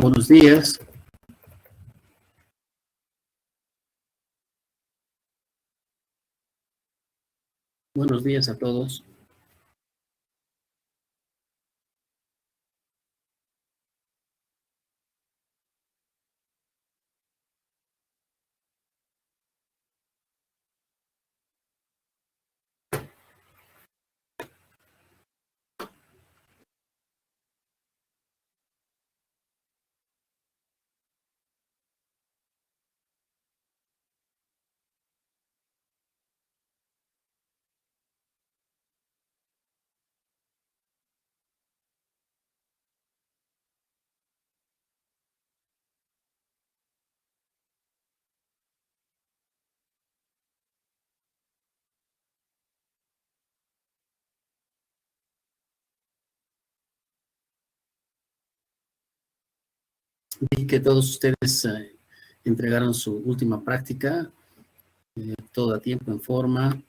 Buenos días. Buenos días a todos. Vi que todos ustedes entregaron su última práctica, todo a tiempo, en forma.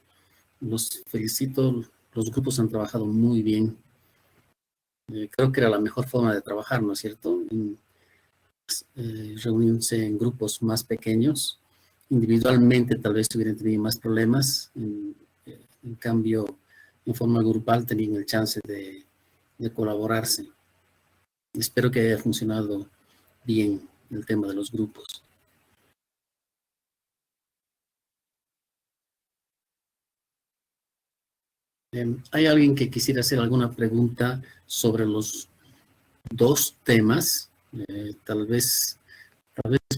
Los felicito, los grupos han trabajado muy bien. Creo que era la mejor forma de trabajar, ¿no es cierto? Reunirse en grupos más pequeños. Individualmente tal vez hubieran tenido más problemas. En cambio, en forma grupal tenían el chance de colaborarse. Espero que haya funcionado bien el tema de los grupos. ¿Hay alguien que quisiera hacer alguna pregunta sobre los dos temas? Tal vez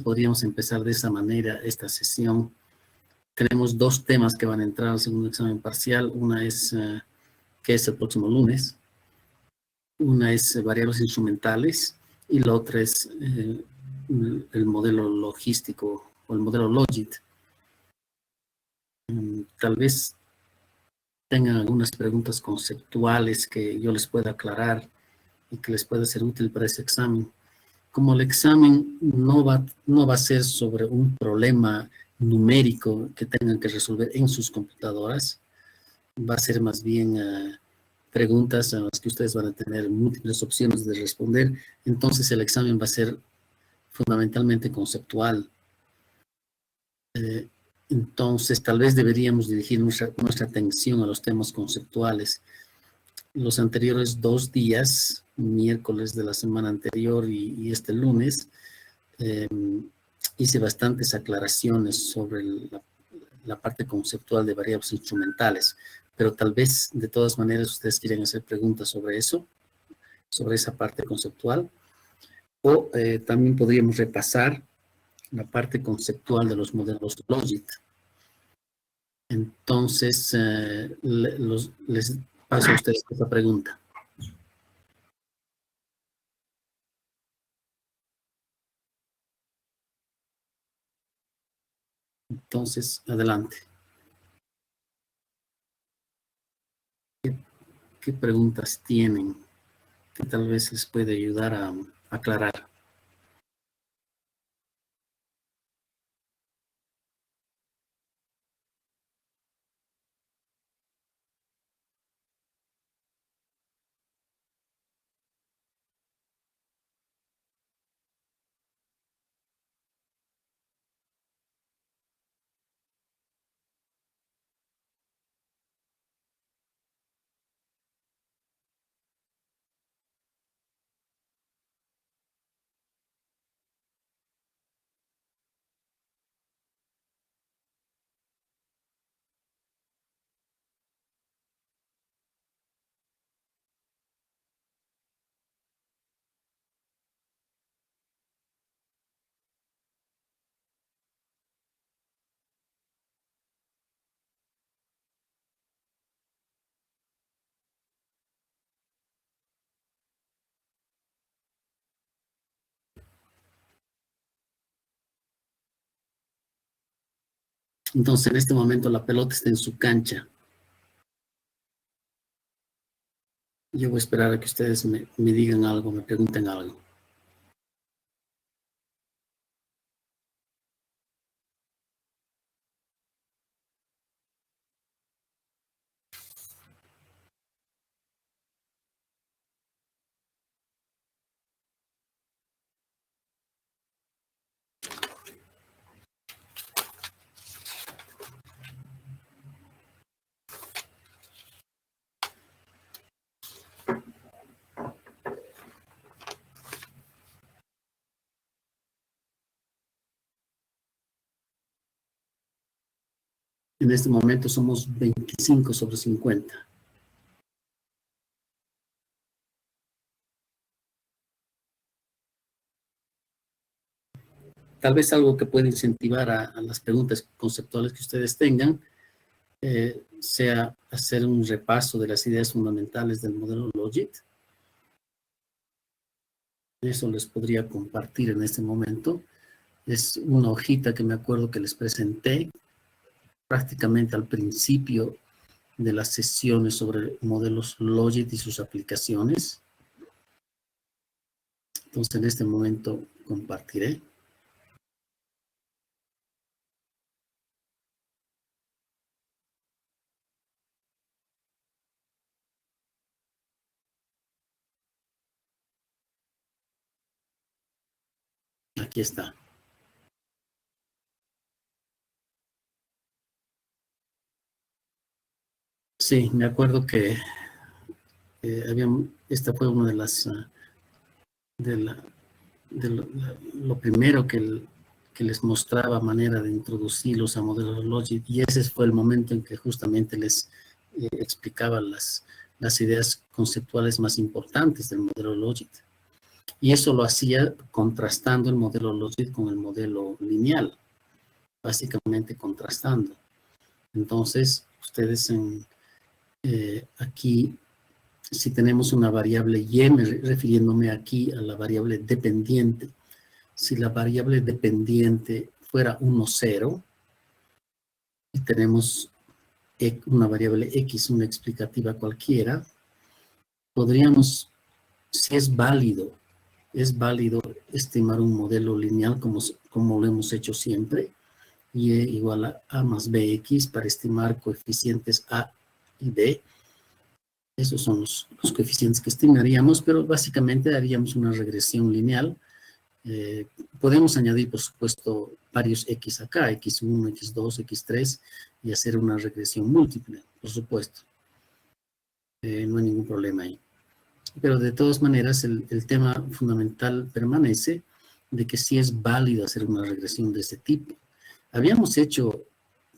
podríamos empezar de esa manera esta sesión. Tenemos dos temas que van a entrar al segundo examen parcial. Una es, que es el próximo lunes. Una es variables instrumentales y la otra es el modelo logístico o el modelo Logit. Tal vez tengan algunas preguntas conceptuales que yo les pueda aclarar y que les pueda ser útil para ese examen. Como el examen no va a ser sobre un problema numérico que tengan que resolver en sus computadoras, va a ser más bien preguntas a las que ustedes van a tener múltiples opciones de responder. Entonces el examen va a ser fundamentalmente conceptual. Entonces tal vez deberíamos dirigir nuestra atención a los temas conceptuales. Los anteriores 2 días, miércoles de la semana anterior y este lunes, hice bastantes aclaraciones sobre la parte conceptual de variables instrumentales, pero tal vez de todas maneras ustedes quieren hacer preguntas sobre eso, sobre esa parte conceptual, o también podríamos repasar la parte conceptual de los modelos Logit. Entonces, les paso a ustedes esta pregunta. Entonces, adelante. ¿Qué preguntas tienen que tal vez les puede ayudar a aclarar? Entonces, en este momento la pelota está en su cancha. Yo voy a esperar a que ustedes me digan algo, me pregunten algo. En este momento somos 25 sobre 50. Tal vez algo que puede incentivar a las preguntas conceptuales que ustedes tengan sea hacer un repaso de las ideas fundamentales del modelo Logit. Eso les podría compartir en este momento. Es una hojita que me acuerdo que les presenté prácticamente al principio de las sesiones sobre modelos Logit y sus aplicaciones. Entonces, en este momento compartiré. Aquí está. Sí, me acuerdo que esta fue una de las, lo primero que les mostraba manera de introducirlos a modelos Logit, y ese fue el momento en que justamente les explicaba las ideas conceptuales más importantes del modelo Logit. Y eso lo hacía contrastando el modelo Logit con el modelo lineal, básicamente contrastando. Entonces, ustedes aquí, si tenemos una variable y, refiriéndome aquí a la variable dependiente, si la variable dependiente fuera 1, 0, y tenemos una variable x, una explicativa cualquiera, podríamos, si es válido estimar un modelo lineal como lo hemos hecho siempre, y igual a a más bx para estimar coeficientes a y b. Esos son los coeficientes que estimaríamos, pero básicamente haríamos una regresión lineal. Podemos añadir, por supuesto, varios x acá, x1, x2, x3, y hacer una regresión múltiple, por supuesto. No hay ningún problema ahí. Pero de todas maneras, el tema fundamental permanece de que sí es válido hacer una regresión de ese tipo. Habíamos hecho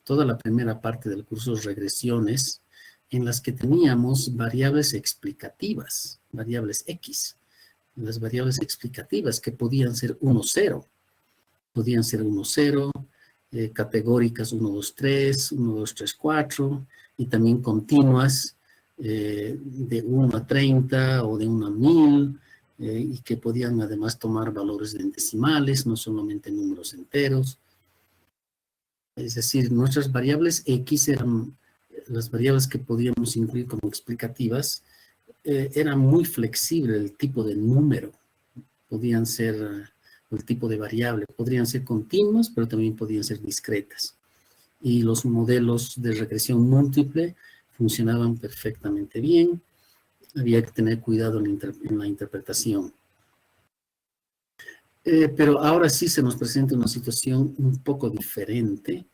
toda la primera parte del curso regresiones en las que teníamos variables explicativas, variables x. Las variables explicativas que podían ser 1, 0. Podían ser 1, 0, categóricas 1, 2, 3, 1, 2, 3, 4, y también continuas de 1 a 30 o de 1 a 1000, y que podían además tomar valores en decimales, no solamente números enteros. Es decir, nuestras variables X eran las variables que podíamos incluir como explicativas. Era muy flexible el tipo de número. Podían ser el tipo de variable. Podrían ser continuas, pero también podían ser discretas. Y los modelos de regresión múltiple funcionaban perfectamente bien. Había que tener cuidado en la interpretación. Pero ahora sí se nos presenta una situación un poco diferente,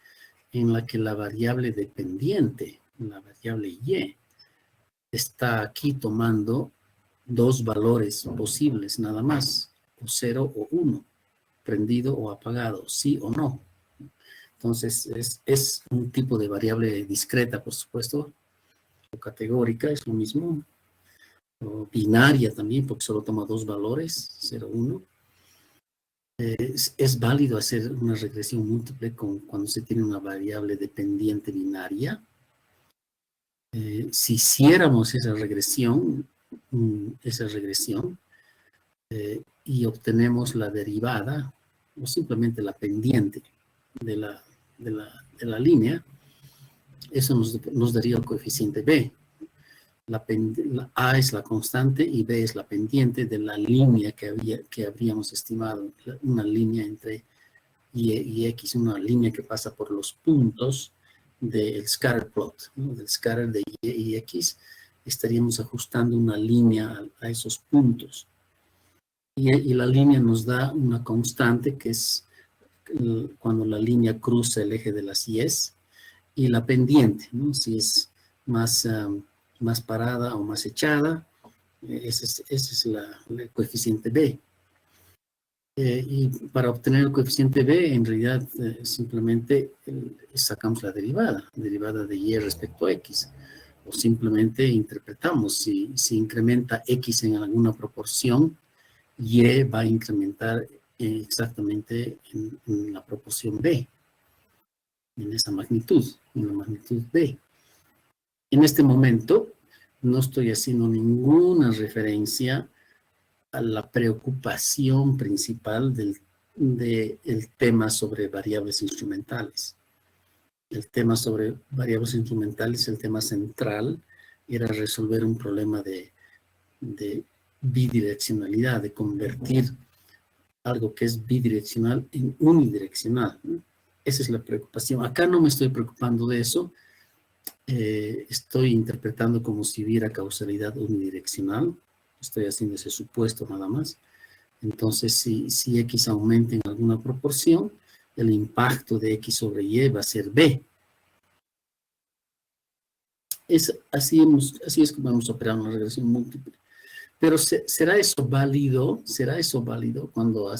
en la que la variable dependiente, la variable y, está aquí tomando dos valores posibles nada más, o 0 o 1, prendido o apagado, sí o no. Entonces es un tipo de variable discreta, por supuesto, o categórica, es lo mismo, o binaria también, porque solo toma dos valores, 0, 1. Es válido hacer una regresión múltiple cuando se tiene una variable dependiente binaria. Si hiciéramos esa regresión, y obtenemos la derivada, o simplemente la pendiente de la línea, eso nos daría el coeficiente b. La A es la constante y B es la pendiente de la línea que habríamos estimado, una línea entre y X, una línea que pasa por los puntos del scatter plot, ¿no? Del scatter de Y X. Estaríamos ajustando una línea a esos puntos. Y la línea nos da una constante que es cuando la línea cruza el eje de las Y's, y la pendiente, ¿no? Si es más parada o más echada, ese es el coeficiente B. Y para obtener el coeficiente b, en realidad simplemente sacamos la derivada de y respecto a x. O simplemente interpretamos, si incrementa x en alguna proporción, y va a incrementar exactamente en la proporción b, en esa magnitud, en la magnitud b. En este momento no estoy haciendo ninguna referencia a la preocupación principal del tema sobre variables instrumentales. El tema sobre variables instrumentales, el tema central, era resolver un problema de bidireccionalidad, de convertir algo que es bidireccional en unidireccional, ¿no? Esa es la preocupación. Acá no me estoy preocupando de eso. Estoy interpretando como si hubiera causalidad unidireccional. Estoy haciendo ese supuesto nada más. Entonces, si X aumenta en alguna proporción, el impacto de X sobre Y va a ser B. Así es como hemos operado una regresión múltiple. Pero ¿será eso válido? ¿Será eso válido cuando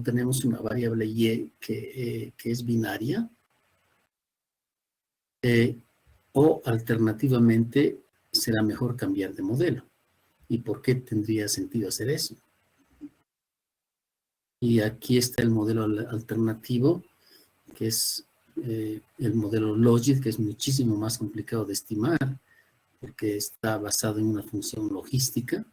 tenemos una variable Y que es binaria? O alternativamente, será mejor cambiar de modelo. ¿Y por qué tendría sentido hacer eso? Y aquí está el modelo alternativo, que es el modelo Logit, que es muchísimo más complicado de estimar, porque está basado en una función logística.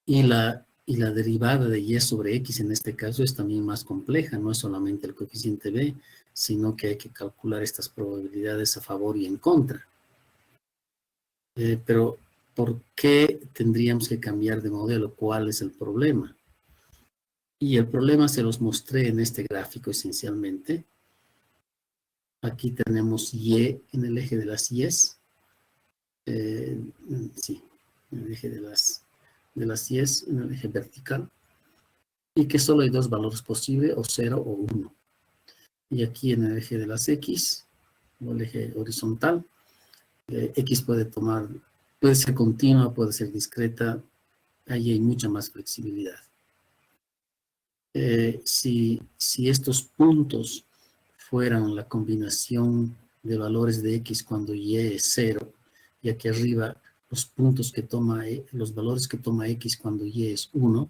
Y la derivada de y sobre x en este caso es también más compleja, no es solamente el coeficiente b, sino que hay que calcular estas probabilidades a favor y en contra. Pero, ¿por qué tendríamos que cambiar de modelo? ¿Cuál es el problema? Y el problema se los mostré en este gráfico esencialmente. Aquí tenemos y en el eje de las y's. Sí, en el eje de las y's, en el eje vertical. Y que solo hay dos valores posibles, o 0 o 1. Y aquí en el eje de las x, o el eje horizontal, x puede ser continua, puede ser discreta, ahí hay mucha más flexibilidad. Si estos puntos fueran la combinación de valores de x cuando y es 0, y aquí arriba los valores que toma x cuando y es 1,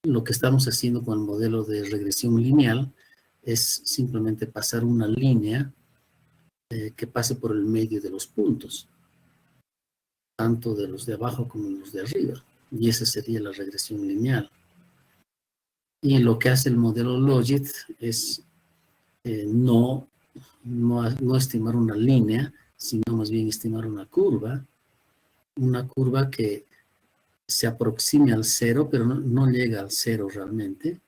lo que estamos haciendo con el modelo de regresión lineal es simplemente pasar una línea que pase por el medio de los puntos, tanto de los de abajo como de los de arriba, y esa sería la regresión lineal. Y lo que hace el modelo Logit es no estimar una línea, sino más bien estimar una curva que se aproxime al 0, pero no llega al 0 realmente,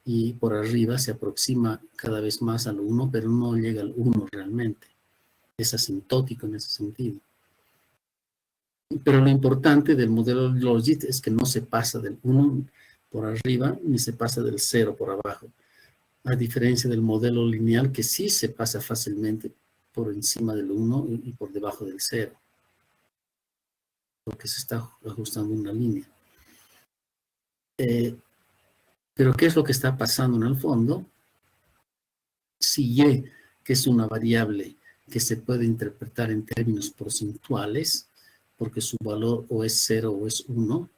y por arriba se aproxima cada vez más al 1, pero no llega al 1 realmente. Es asintótico en ese sentido. Pero lo importante del modelo Logit es que no se pasa del 1 por arriba, ni se pasa del 0 por abajo. A diferencia del modelo lineal, que sí se pasa fácilmente por encima del 1 y por debajo del 0. Porque se está ajustando una línea. Pero ¿qué es lo que está pasando en el fondo? Si y, que es una variable que se puede interpretar en términos porcentuales, porque su valor o es 0 o es 1,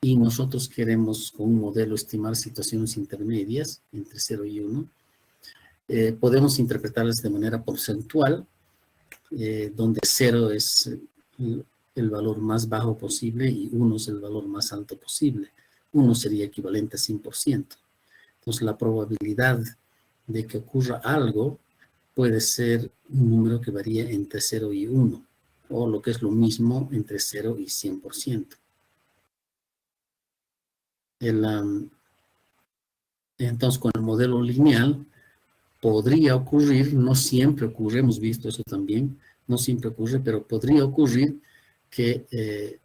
y nosotros queremos con un modelo estimar situaciones intermedias entre 0 y 1, podemos interpretarlas de manera porcentual, donde 0 es el valor más bajo posible y 1 es el valor más alto posible. 1 sería equivalente a 100%. Entonces, la probabilidad de que ocurra algo puede ser un número que varía entre 0 y 1, o lo que es lo mismo, entre 0 y 100%. Entonces, con el modelo lineal, podría ocurrir, no siempre ocurre, hemos visto eso también, no siempre ocurre, pero podría ocurrir que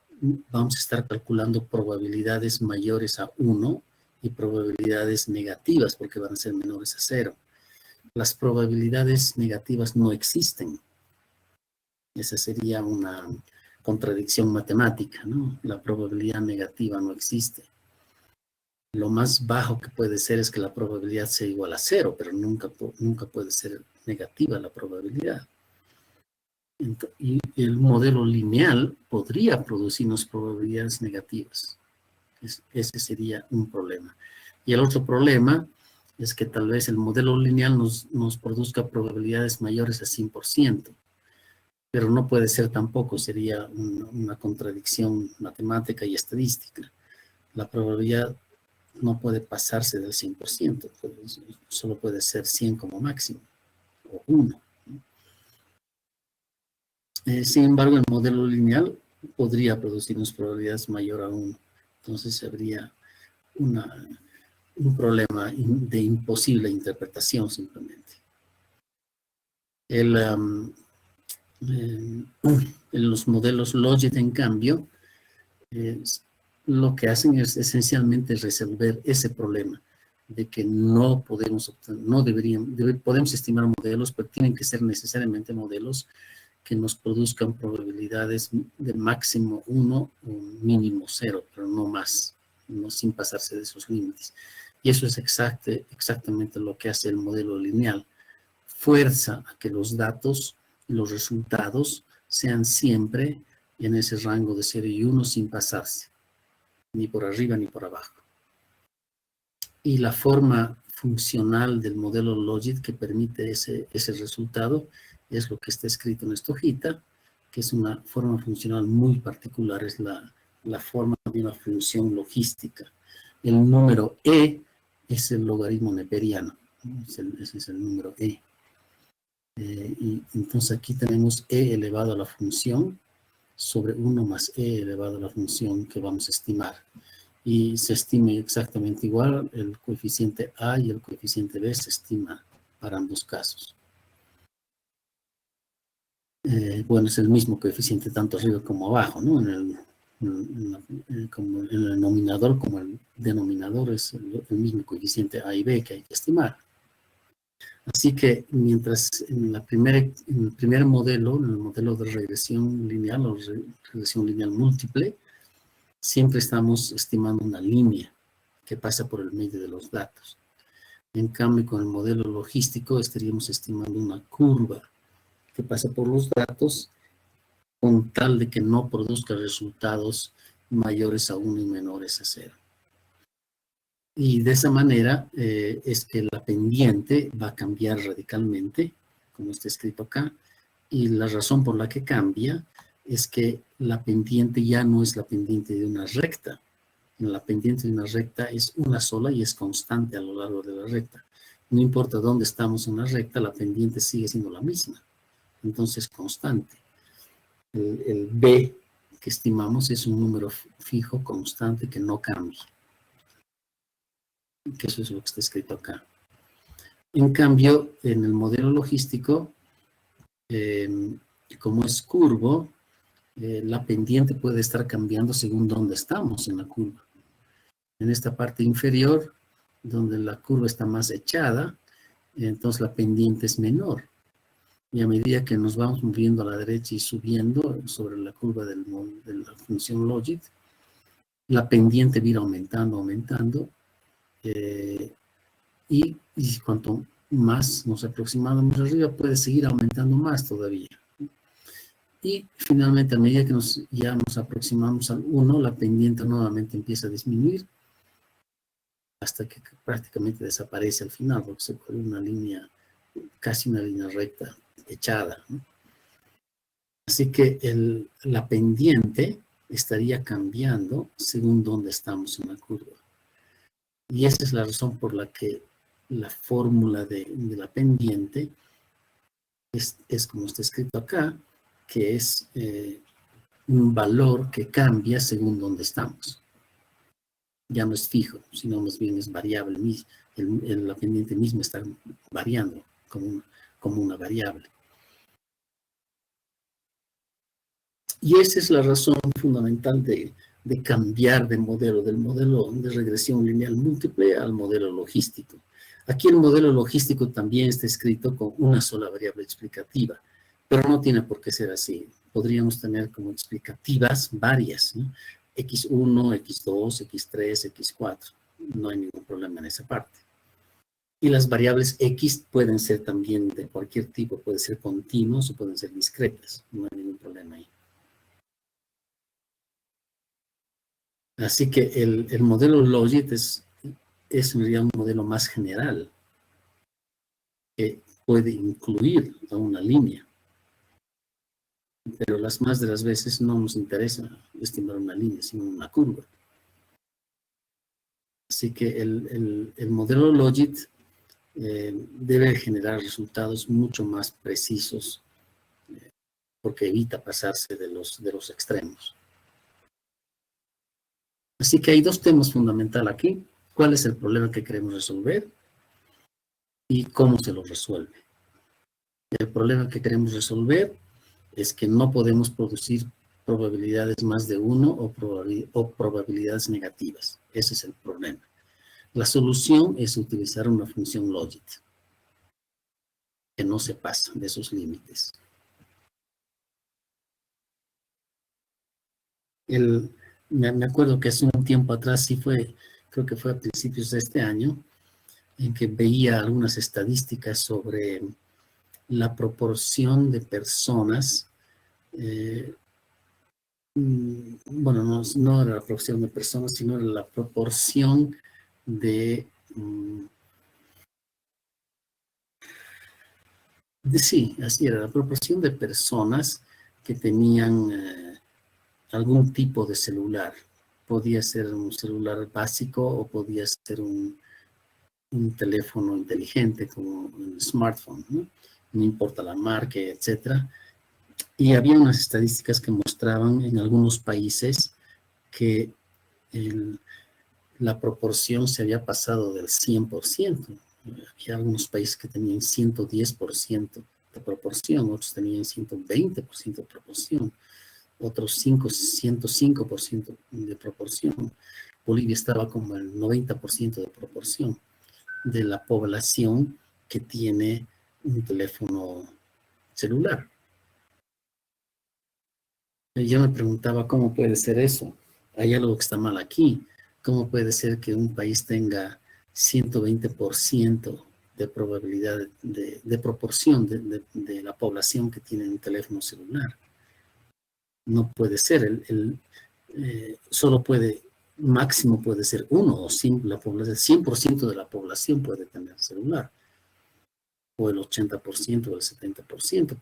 vamos a estar calculando probabilidades mayores a 1 y probabilidades negativas porque van a ser menores a 0. Las probabilidades negativas no existen. Esa sería una contradicción matemática, ¿no? La probabilidad negativa no existe. Lo más bajo que puede ser es que la probabilidad sea igual a 0, pero nunca puede ser negativa la probabilidad. Y el modelo lineal podría producirnos probabilidades negativas. Ese sería un problema. Y el otro problema es que tal vez el modelo lineal nos produzca probabilidades mayores a 100%, pero no puede ser tampoco, sería una contradicción matemática y estadística. La probabilidad no puede pasarse del 100%, solo puede ser 100 como máximo, o 1. Sin embargo, el modelo lineal podría producirnos probabilidades mayor a 1. Entonces habría un problema de imposible interpretación simplemente. En los modelos Logit, en cambio, lo que hacen es esencialmente resolver ese problema de que no podemos obtener, podemos estimar modelos, pero tienen que ser necesariamente modelos que nos produzcan probabilidades de máximo 1 o mínimo 0, pero no más, no sin pasarse de esos límites. Y eso es exactamente lo que hace el modelo lineal. Fuerza a que los datos y los resultados sean siempre en ese rango de 0 y 1 sin pasarse, ni por arriba ni por abajo. Y la forma funcional del modelo Logit que permite ese resultado es lo que está escrito en esta hojita, que es una forma funcional muy particular, es la forma de una función logística. El número E es el logaritmo neperiano, ese es el número E. Y entonces aquí tenemos E elevado a la función sobre 1 más E elevado a la función que vamos a estimar. Y se estima exactamente igual, el coeficiente A y el coeficiente B se estima para ambos casos. Bueno, es el mismo coeficiente tanto arriba como abajo, ¿no? Como en el nominador como el denominador es el mismo coeficiente A y B que hay que estimar. Así que mientras en el primer modelo, en el modelo de regresión lineal o regresión lineal múltiple, siempre estamos estimando una línea que pasa por el medio de los datos. En cambio, con el modelo logístico estaríamos estimando una curva que pasa por los datos con tal de que no produzca resultados mayores a 1 y menores a 0. Y de esa manera es que la pendiente va a cambiar radicalmente, como está escrito acá, y la razón por la que cambia es que la pendiente ya no es la pendiente de una recta. La pendiente de una recta es una sola y es constante a lo largo de la recta. No importa dónde estamos en la recta, la pendiente sigue siendo la misma. Entonces, constante. El B que estimamos es un número fijo, constante, que no cambia. Que eso es lo que está escrito acá. En cambio, en el modelo logístico, como es curvo, la pendiente puede estar cambiando según dónde estamos en la curva. En esta parte inferior, donde la curva está más echada, entonces la pendiente es menor. Y a medida que nos vamos moviendo a la derecha y subiendo sobre la curva de la función Logit, la pendiente va a ir aumentando, y cuanto más nos aproximamos arriba, puede seguir aumentando más todavía. Y finalmente, a medida que ya nos aproximamos al 1, la pendiente nuevamente empieza a disminuir hasta que prácticamente desaparece al final, porque se vuelve una línea, casi una línea recta, echada, ¿no? Así que la pendiente estaría cambiando según dónde estamos en la curva. Y esa es la razón por la que la fórmula de la pendiente es como está escrito acá, que es un valor que cambia según dónde estamos. Ya no es fijo, sino más bien es variable. La pendiente misma está variando como una variable. Y esa es la razón fundamental de cambiar de modelo, del modelo de regresión lineal múltiple al modelo logístico. Aquí el modelo logístico también está escrito con una sola variable explicativa, pero no tiene por qué ser así. Podríamos tener como explicativas varias, ¿no? X1, X2, X3, X4. no hay ningún problema en esa parte. Y las variables X pueden ser también de cualquier tipo, pueden ser continuos o pueden ser discretas, no hay ningún problema ahí. Así que el modelo Logit es en realidad un modelo más general, que puede incluir a una línea. Pero las más de las veces no nos interesa estimar una línea, sino una curva. Así que el modelo Logit debe generar resultados mucho más precisos porque evita pasarse de los extremos. Así que hay dos temas fundamentales aquí. ¿Cuál es el problema que queremos resolver? Y cómo se lo resuelve. El problema que queremos resolver es que no podemos producir probabilidades más de uno o probabilidades negativas. Ese es el problema. La solución es utilizar una función Logit que no se pasa de esos límites. Me acuerdo que hace un tiempo atrás, creo que fue a principios de este año, en que veía algunas estadísticas sobre la proporción de personas, bueno, no era la proporción de personas, sino la proporción sí, así era, la proporción de personas que tenían algún tipo de celular. Podía ser un celular básico o podía ser un teléfono inteligente como un smartphone, ¿no? No importa la marca, etcétera. Y había unas estadísticas que mostraban en algunos países que la proporción se había pasado del 100%. Había algunos países que tenían 110% de proporción, otros tenían 120% de proporción, otros 105% de proporción. Bolivia estaba como el 90% de proporción de la población que tiene un teléfono celular. Y yo me preguntaba cómo puede ser eso. Hay algo que está mal aquí. ¿Cómo puede ser que un país tenga 120% de probabilidad de proporción de la población que tiene un teléfono celular? No puede ser. Solo máximo puede ser uno o 100% de la población puede tener celular. O el 80% o el 70%.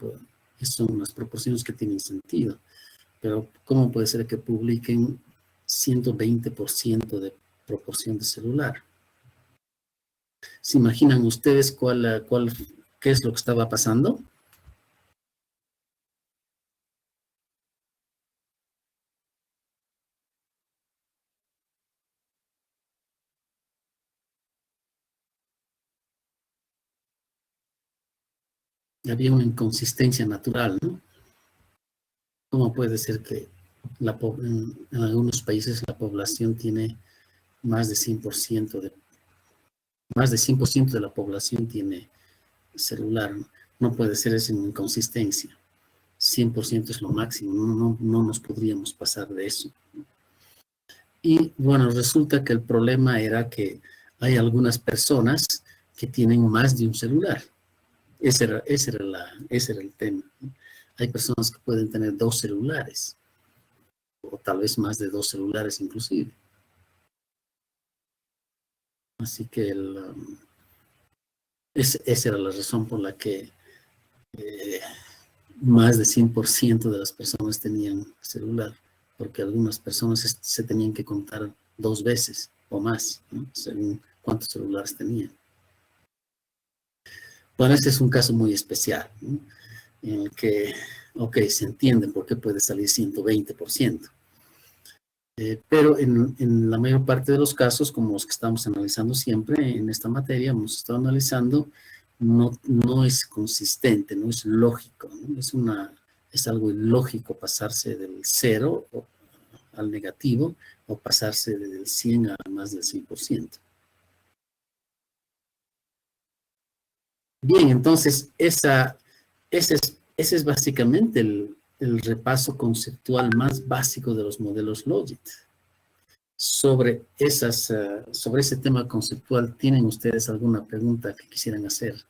Son unas proporciones que tienen sentido. Pero ¿cómo puede ser que publiquen 120% de proporción de celular? ¿Se imaginan ustedes qué es lo que estaba pasando? Había una inconsistencia natural, ¿no? ¿Cómo puede ser que en algunos países la población tiene más de 100% de la población tiene celular? No puede ser esa inconsistencia. 100% es lo máximo, no nos podríamos pasar de eso. Y bueno, resulta que el problema era que hay algunas personas que tienen más de un celular. Ese era el tema. Hay personas que pueden tener 2 celulares, o tal vez más de 2 celulares inclusive. Así que esa era la razón por la que más de 100% de las personas tenían celular, porque algunas personas se tenían que contar 2 veces o más, ¿no? Según cuántos celulares tenían. Bueno, este es un caso muy especial, ¿no? En el que, se entiende por qué puede salir 120%. Pero en la mayor parte de los casos, como los que estamos analizando siempre en esta materia, hemos estado analizando, no es consistente, no es lógico, ¿no? Es algo ilógico pasarse del 0 al negativo o pasarse del 100 a más del 100%. Bien, entonces ese es básicamente el repaso conceptual más básico de los modelos Logit. sobre ese tema conceptual, ¿tienen ustedes alguna pregunta que quisieran hacer?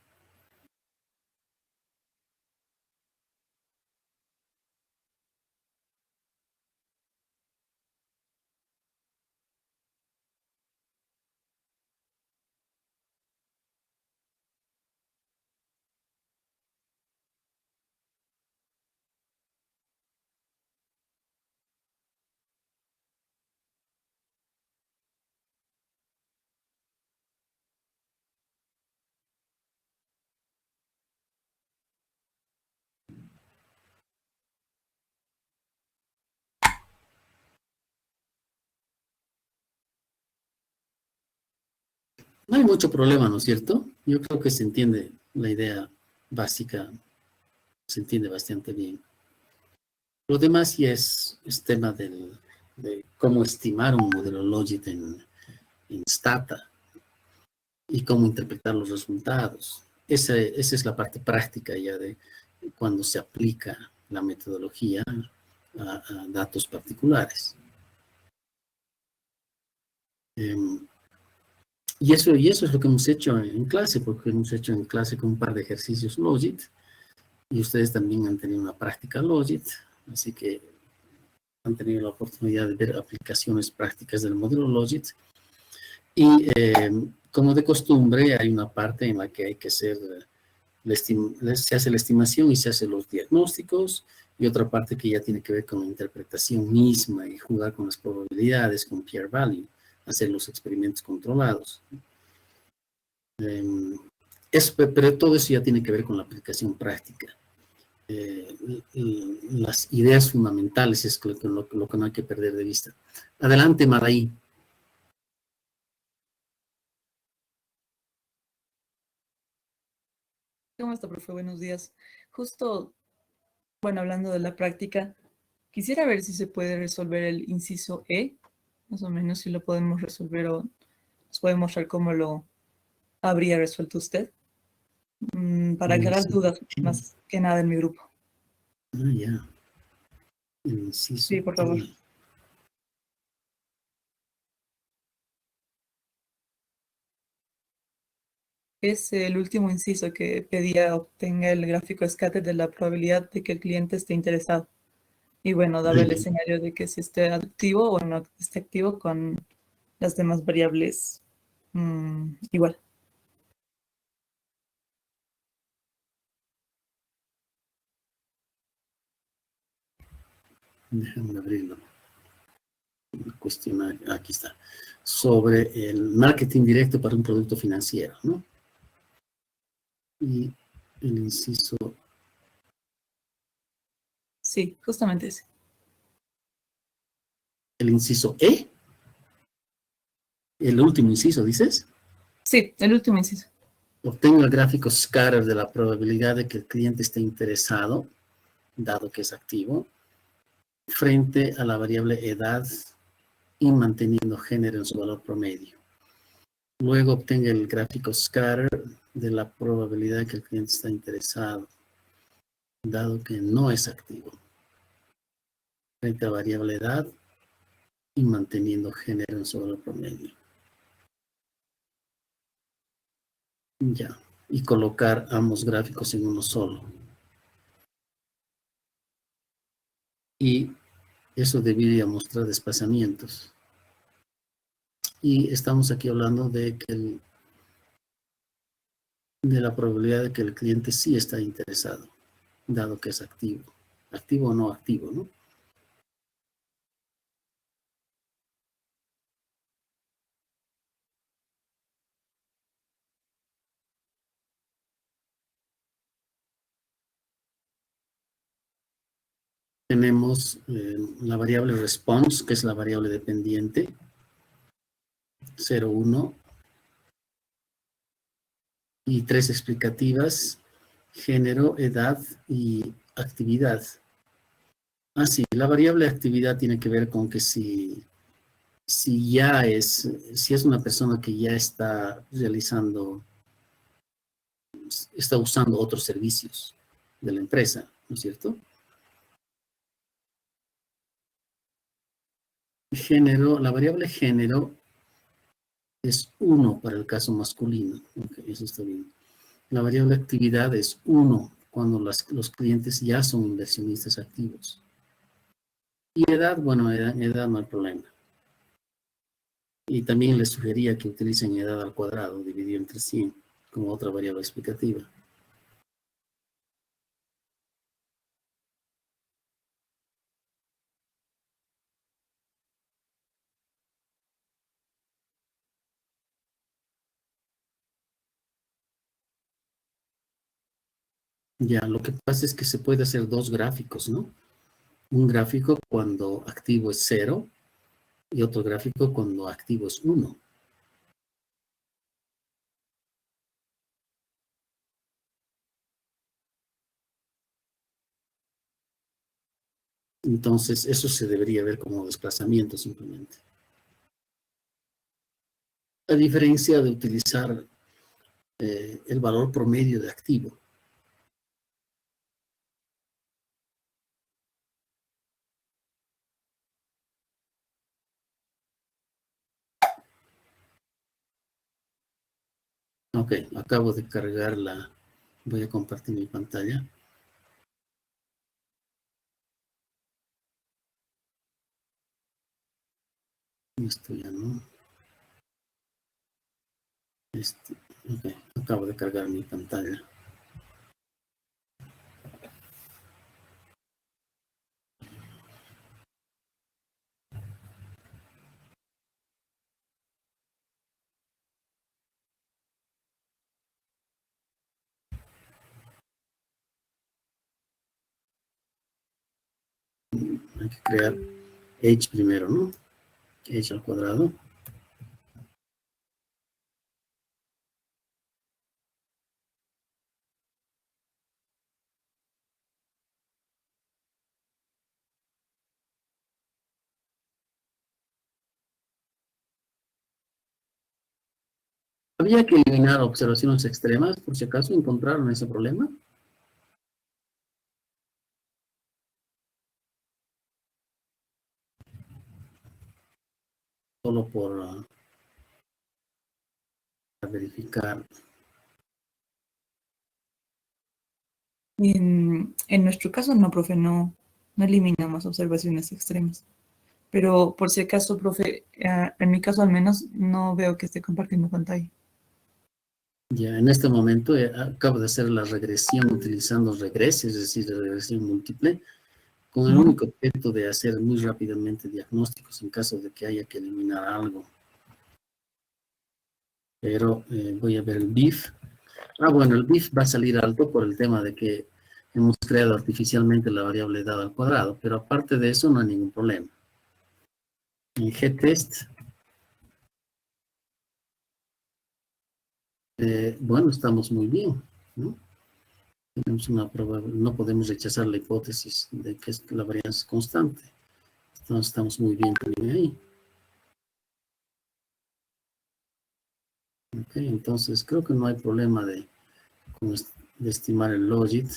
No hay mucho problema, ¿no es cierto? Yo creo que se entiende la idea básica, se entiende bastante bien. Lo demás ya es tema de cómo estimar un modelo Logit en Stata y cómo interpretar los resultados. Esa es la parte práctica ya de cuando se aplica la metodología a datos particulares. Y eso es lo que hemos hecho en clase, porque hemos hecho en clase con un par de ejercicios Logit, y ustedes también han tenido una práctica Logit, así que han tenido la oportunidad de ver aplicaciones prácticas del modelo Logit. Y como de costumbre, hay una parte en la que hay que hacer, se hace la estimación y se hacen los diagnósticos, y otra parte que ya tiene que ver con la interpretación misma y jugar con las probabilidades, con Peer Value, hacer los experimentos controlados. Pero todo eso ya tiene que ver con la aplicación práctica. Las ideas fundamentales es lo que no hay que perder de vista. Adelante, Maraí. ¿Cómo está, profe? Buenos días. Justo, bueno, hablando de la práctica, quisiera ver si se puede resolver el inciso E, más o menos si lo podemos resolver o nos puede mostrar cómo lo habría resuelto usted, para aclarar Sí. dudas más que nada en mi grupo. Ya. El inciso Sí, por favor. E. Es el último inciso que pedía obtenga el gráfico escatter de la probabilidad de que el cliente esté interesado. Y bueno, daba el escenario de que si esté activo o no esté activo con las demás variables igual. Déjame abrirlo. El cuestionario, aquí está. Sobre el marketing directo para un producto financiero, ¿no? Y el inciso. Sí, justamente ese. El inciso E. El último inciso, ¿dices? Sí, el último inciso. Obtengo el gráfico scatter de la probabilidad de que el cliente esté interesado, dado que es activo, frente a la variable edad y manteniendo género en su valor promedio. Luego obtenga el gráfico scatter de la probabilidad de que el cliente está interesado, dado que no es activo, frente a variable edad y manteniendo género en su valor promedio. Ya. Y colocar ambos gráficos en uno solo. Y eso debería mostrar desplazamientos. Y estamos aquí hablando de la probabilidad de que el cliente sí está interesado, dado que es activo. Activo o no activo, ¿no? Tenemos la variable response, que es la variable dependiente, 0, 1, y 3 explicativas, género, edad y actividad. Sí, la variable actividad tiene que ver con que si es una persona que ya está está usando otros servicios de la empresa, ¿no es cierto? Género, la variable género es 1 para el caso masculino. Okay, eso está bien. La variable actividad es 1 cuando los clientes ya son inversionistas activos. Y edad, bueno, edad no hay problema. Y también les sugería que utilicen edad al cuadrado, dividido entre 100, como otra variable explicativa. Ya, lo que pasa es que se puede hacer dos gráficos, ¿no? Un gráfico cuando activo es 0 y otro gráfico cuando activo es 1. Entonces, eso se debería ver como desplazamiento simplemente. A diferencia de utilizar el valor promedio de activo. Ok, acabo de cargar voy a compartir mi pantalla. Esto ya no. Ok, acabo de cargar mi pantalla. Hay que crear h primero, ¿no? H al cuadrado. Había que eliminar observaciones extremas, por si acaso encontraron ese problema. Solo por verificar. En nuestro caso, no, profe, no eliminamos observaciones extremas. Pero por si acaso, profe, en mi caso al menos, no veo que esté compartiendo pantalla. Ya, en este momento acabo de hacer la regresión utilizando regreses, es decir, regresión múltiple, con el único objeto de hacer muy rápidamente diagnósticos en caso de que haya que eliminar algo. Pero voy a ver el BIF. Bueno, el BIF va a salir alto por el tema de que hemos creado artificialmente la variable edad al cuadrado, pero aparte de eso no hay ningún problema. En GTest, bueno, estamos muy bien, ¿no? Tenemos no podemos rechazar la hipótesis de que la varianza es constante. Entonces estamos muy bien también ahí. Okay, entonces creo que no hay problema de estimar el logit.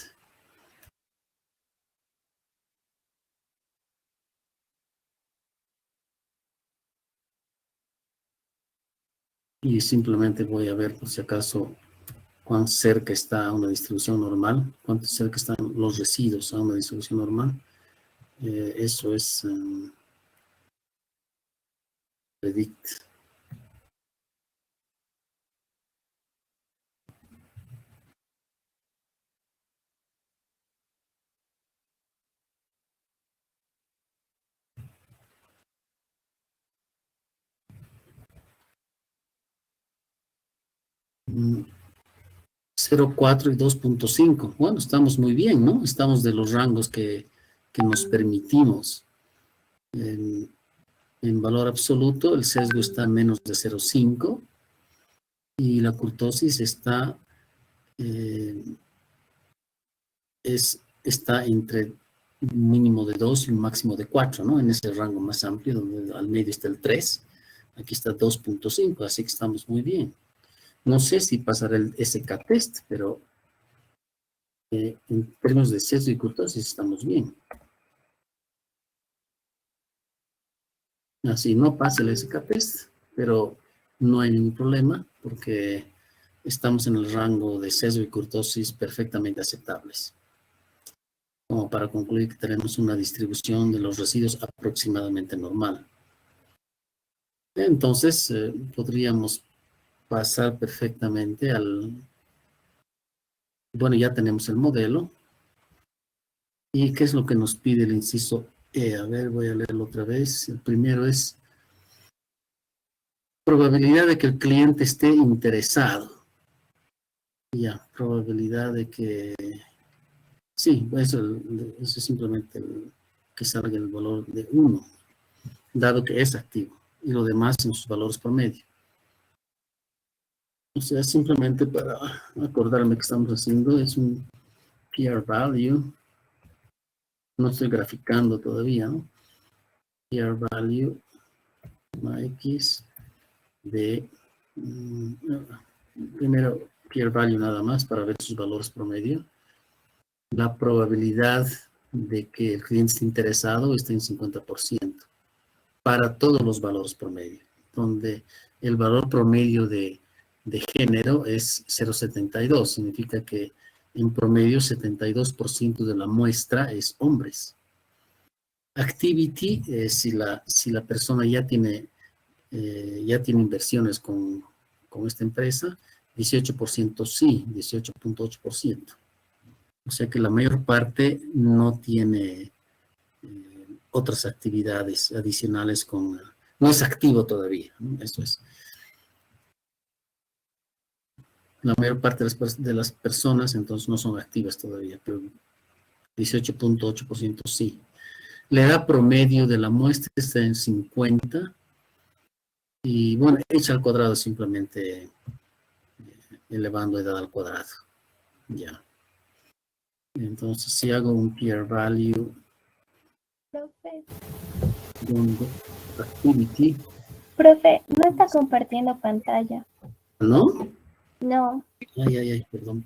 Y simplemente voy a ver por si acaso cuán cerca está una distribución normal, cuánto cerca están los residuos a una distribución normal. Eso es predict. Mm, 0,4 y 2,5. Bueno, estamos muy bien, ¿no? Estamos de los rangos que nos permitimos. En valor absoluto, el sesgo está en menos de 0,5 y la kurtosis está, está entre un mínimo de 2 y un máximo de 4, ¿no? En ese rango más amplio, donde al medio está el 3. Aquí está 2,5, así que estamos muy bien. No sé si pasará el SK test, pero en términos de sesgo y kurtosis estamos bien. Así no pasa el SK-test, pero no hay ningún problema porque estamos en el rango de sesgo y kurtosis perfectamente aceptables. Como para concluir que tenemos una distribución de los residuos aproximadamente normal. Entonces, podríamos pasar perfectamente al... Bueno, ya tenemos el modelo. ¿Y qué es lo que nos pide el inciso E? A ver, voy a leerlo otra vez. El primero es probabilidad de que el cliente esté interesado. Ya, probabilidad de que... Sí, eso es simplemente que salga el valor de 1, dado que es activo. Y lo demás en sus valores promedio. O sea, simplemente para acordarme que estamos haciendo, es un PR value. No estoy graficando todavía, ¿no? PR value X de... primero, PR value nada más para ver sus valores promedio. La probabilidad de que el cliente esté interesado está en 50% para todos los valores promedio, donde el valor promedio de género es 0,72, significa que en promedio 72% de la muestra es hombres. Activity, si la persona ya tiene inversiones con esta empresa, 18% sí, 18.8%. O sea que la mayor parte no tiene otras actividades adicionales no es activo todavía, ¿no? Eso es. La mayor parte de las personas entonces no son activas todavía, pero 18.8% sí. La edad promedio de la muestra está en 50 y bueno, hecha al cuadrado simplemente elevando edad al cuadrado. Ya. Entonces si hago un PR value activity. Profe, no está compartiendo pantalla. ¿No? No. Ay, perdón.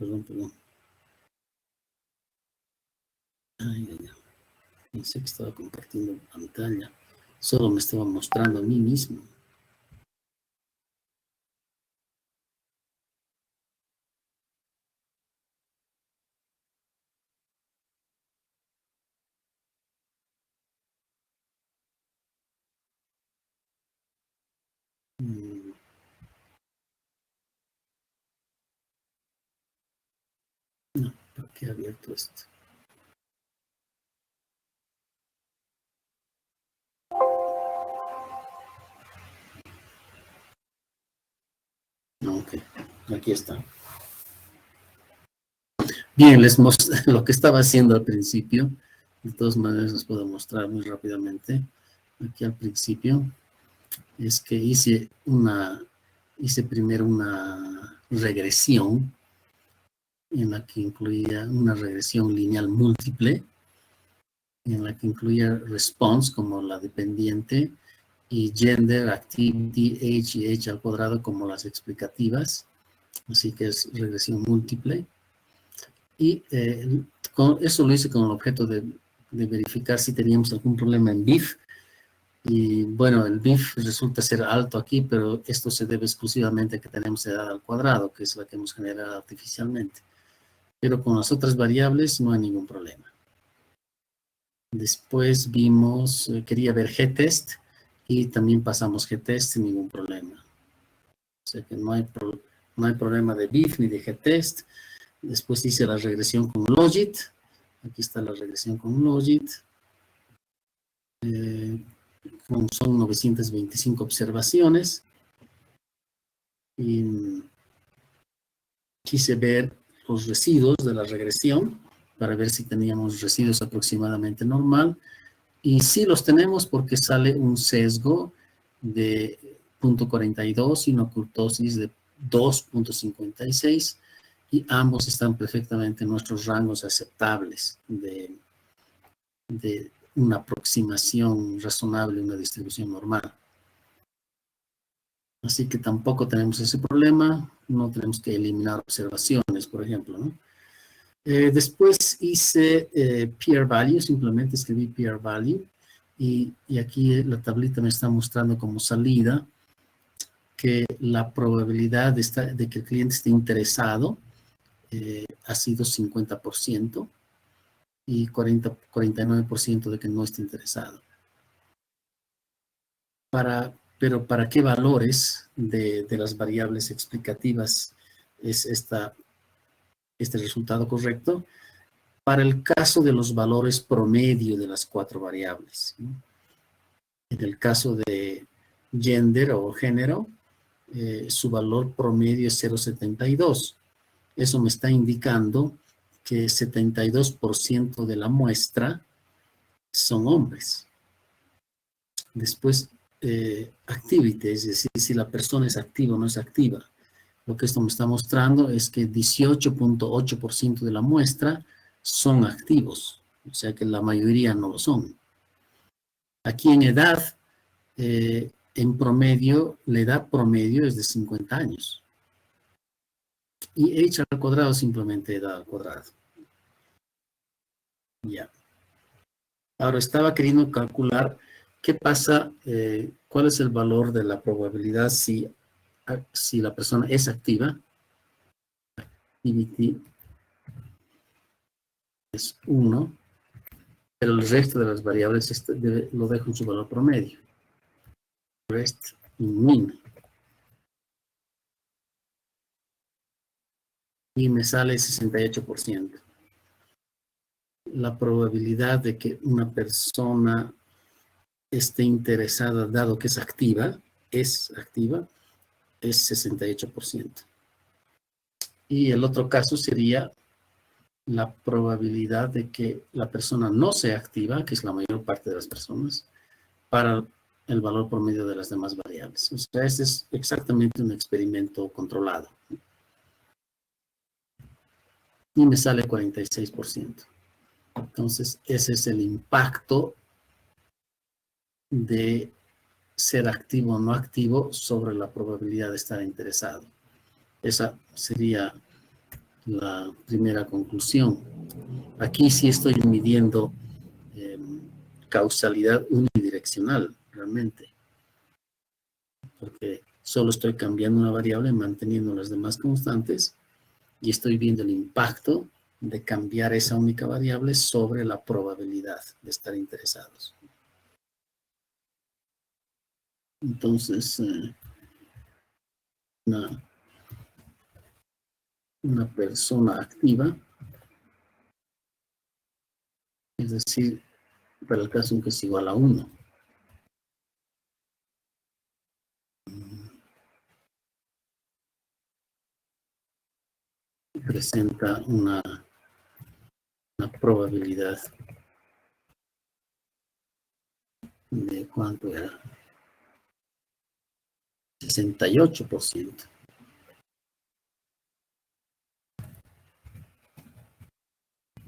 Ay. Pensé que estaba compartiendo pantalla. Solo me estaba mostrando a mí mismo. No, ¿por qué he abierto esto? Ok, aquí está. Bien, les mostré lo que estaba haciendo al principio. De todas maneras, les puedo mostrar muy rápidamente. Aquí al principio es que hice primero una regresión en la que incluía una regresión lineal múltiple, en la que incluía response como la dependiente y gender, activity, age y age al cuadrado como las explicativas. Así que es regresión múltiple. Y eso lo hice con el objeto de verificar si teníamos algún problema en BIF. Y bueno, el BIF resulta ser alto aquí, pero esto se debe exclusivamente a que tenemos edad al cuadrado, que es la que hemos generado artificialmente. Pero con las otras variables no hay ningún problema. Después vimos, quería ver G-test y también pasamos G-test sin ningún problema. O sea que no hay problema de BIF ni de G-test. Después hice la regresión con Logit. Aquí está la regresión con Logit. Son 925 observaciones. Y quise ver los residuos de la regresión para ver si teníamos residuos aproximadamente normal. Y sí los tenemos porque sale un sesgo de 0.42 y una kurtosis de 2.56 y ambos están perfectamente en nuestros rangos aceptables de una aproximación razonable, una distribución normal. Así que tampoco tenemos ese problema, no tenemos que eliminar observaciones, por ejemplo, ¿no? Después hice PR value, simplemente escribí PR value Y aquí la tablita me está mostrando como salida que la probabilidad de que el cliente esté interesado ha sido 50% y 49% de que no esté interesado. Pero ¿para qué valores de las variables explicativas es este resultado correcto? Para el caso de los valores promedio de las 4 variables, ¿no? En el caso de gender o género, su valor promedio es 0,72. Eso me está indicando que 72% de la muestra son hombres. Después, activity, es decir, si la persona es activa o no es activa. Lo que esto me está mostrando es que 18,8% de la muestra son activos, o sea que la mayoría no lo son. Aquí en edad, en promedio, la edad promedio es de 50 años. Y h al cuadrado simplemente edad al cuadrado. Ya. Ahora estaba queriendo calcular qué pasa, cuál es el valor de la probabilidad si la persona es activa. Activity es 1, pero el resto de las variables lo dejo en su valor promedio. Rest in min. Y me sale 68%. La probabilidad de que una persona esté interesada, dado que es activa, es 68%. Y el otro caso sería la probabilidad de que la persona no sea activa, que es la mayor parte de las personas, para el valor promedio de las demás variables. O sea, este es exactamente un experimento controlado. Y me sale 46%. Entonces, ese es el impacto de ser activo o no activo sobre la probabilidad de estar interesado. Esa sería la primera conclusión. Aquí sí estoy midiendo causalidad unidireccional, realmente. Porque solo estoy cambiando una variable, manteniendo las demás constantes, y estoy viendo el impacto de cambiar esa única variable sobre la probabilidad de estar interesados. Entonces, una persona activa, es decir, para el caso en que es igual a 1. Presenta una probabilidad de ¿cuánto era? 68%.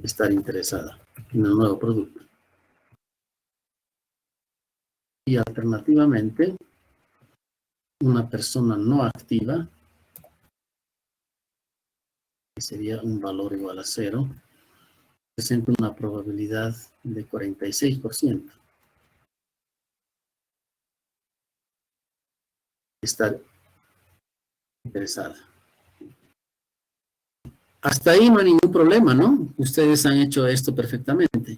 Estar interesada en el nuevo producto. Y alternativamente, una persona no activa, que sería un valor igual a 0, presenta una probabilidad de 46%. Estar interesada. Hasta ahí no hay ningún problema, ¿no? Ustedes han hecho esto perfectamente.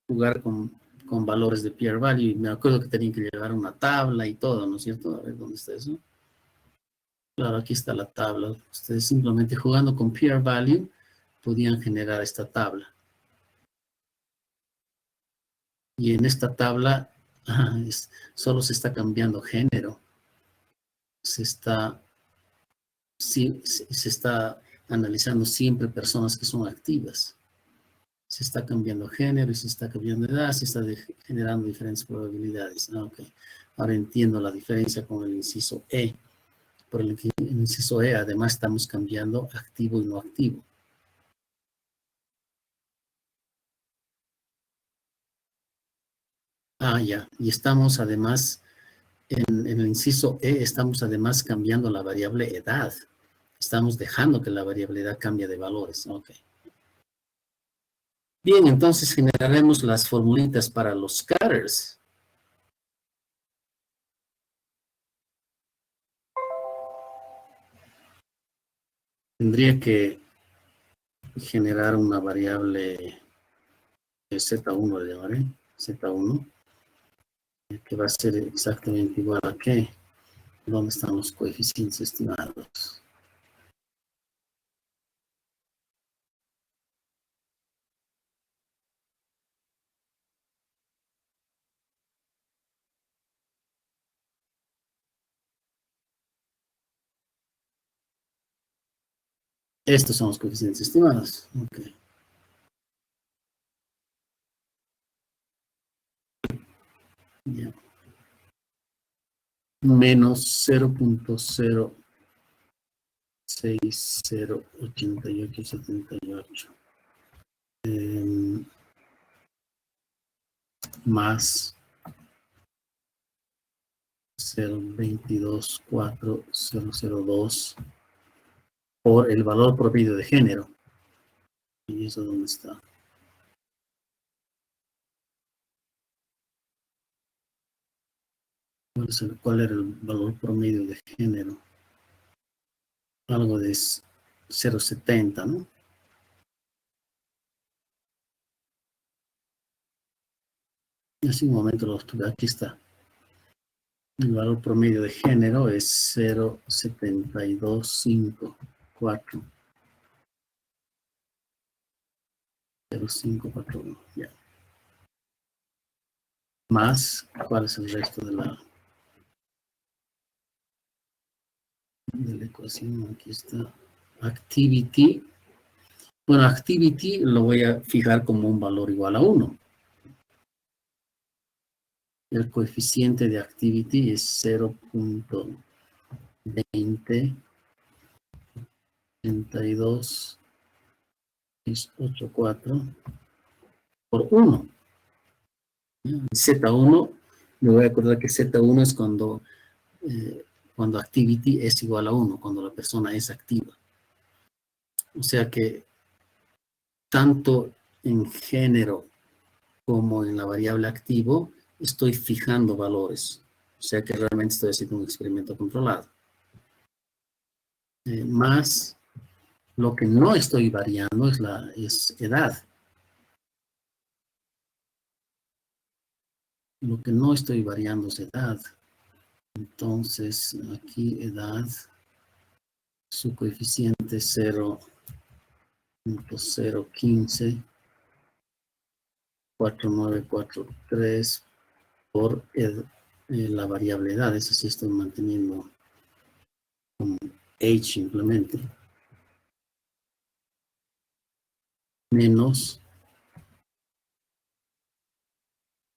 Jugar con valores de peer value. Me acuerdo que tenían que llevar una tabla y todo, ¿no es cierto? A ver, ¿dónde está eso? Claro, aquí está la tabla. Ustedes simplemente jugando con peer value podían generar esta tabla. Y en esta tabla solo se está cambiando género. Se está analizando siempre personas que son activas. Se está cambiando género y se está cambiando edad, se está generando diferentes probabilidades. Okay. Ahora entiendo la diferencia con el inciso E. Por el inciso E, además, estamos cambiando activo y no activo. Ya. Y estamos además, en el inciso E, estamos además cambiando la variable edad. Estamos dejando que la variable edad cambie de valores. Ok. Bien, entonces generaremos las formulitas para los scatters. Tendría que generar una variable Z1, le llamaré, Z1, que va a ser exactamente igual a ¿qué? ¿Dónde están los coeficientes estimados? Estos son los coeficientes estimados. Okay. Ya. Menos 0.0608878. Más 0.224.002 por el valor promedio de género. ¿Y eso dónde está? ¿Cuál era el valor promedio de género? Algo de 0.70, ¿no? Hace un momento lo obtuve, aquí está. El valor promedio de género es 0.7254. 0.541, ya. Más, ¿cuál es el resto de la ecuación? Aquí está. Activity. Bueno, activity lo voy a fijar como un valor igual a 1. El coeficiente de activity es 0.208284 por 1. Z1, me voy a acordar que Z1 es cuando activity es igual a 1, cuando la persona es activa. O sea que tanto en género como en la variable activo, estoy fijando valores. O sea que realmente estoy haciendo un experimento controlado. Más lo que no estoy variando es edad. Lo que no estoy variando es edad. Entonces, aquí edad, su coeficiente es 0.015. 4943 por la variable edad. Eso sí estoy manteniendo como age simplemente. Menos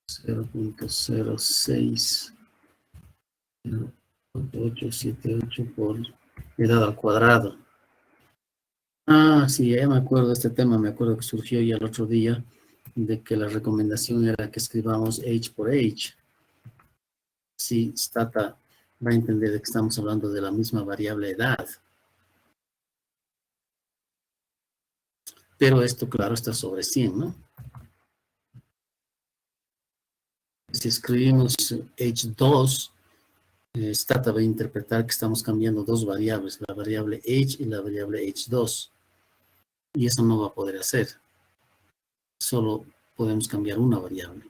0.068878 por edad al cuadrado. Ah, sí, ya me acuerdo de este tema. Me acuerdo que surgió ya el otro día de que la recomendación era que escribamos age por age. Sí, Stata va a entender que estamos hablando de la misma variable edad. Pero esto, claro, está sobre 100, ¿no? Si escribimos h2, Stata va a interpretar que estamos cambiando dos variables, la variable h y la variable h2. Y eso no va a poder hacer. Solo podemos cambiar una variable.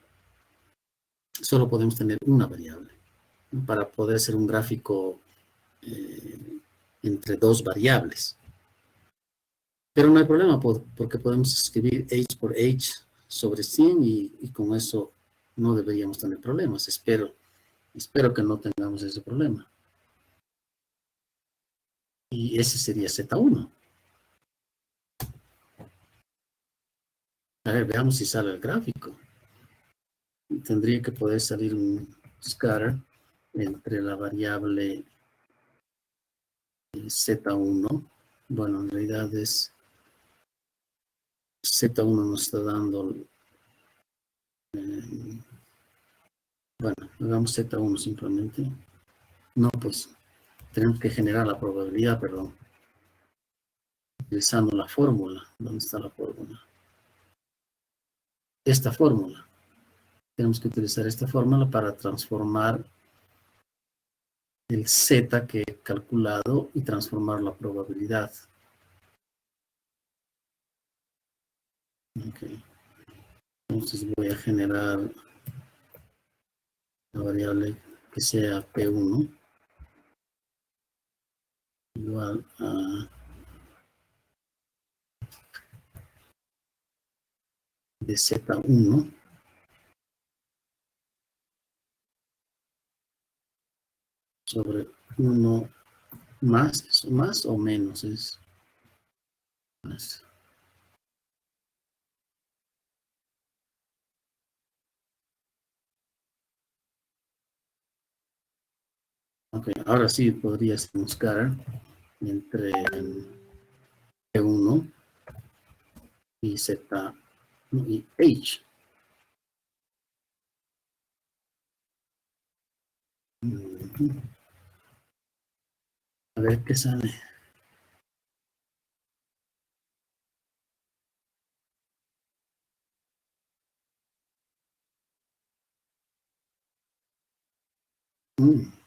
Solo podemos tener una variable, ¿no? Para poder hacer un gráfico entre dos variables. Pero no hay problema porque podemos escribir h por h sobre 100 y con eso no deberíamos tener problemas. Espero que no tengamos ese problema. Y ese sería Z1. A ver, veamos si sale el gráfico. Tendría que poder salir un scatter entre la variable Z1. Bueno, en realidad es Z1 nos está dando... bueno, hagamos Z1 simplemente. No, pues tenemos que generar la probabilidad, perdón. Utilizando la fórmula. ¿Dónde está la fórmula? esta fórmula. Tenemos que utilizar esta fórmula para transformar el Z que he calculado y transformar la probabilidad. Okay. Entonces voy a generar la variable que sea P1 igual a de Z1 sobre 1 más o menos es más. Ok, ahora sí podrías buscar entre P1 y Z y H. A ver qué sale. Mm.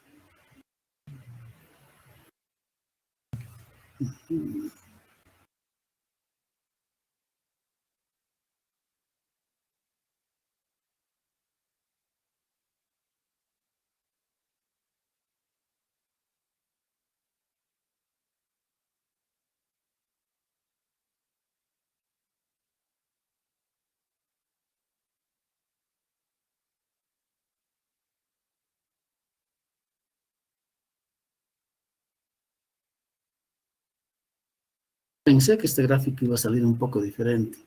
Pensé que este gráfico iba a salir un poco diferente.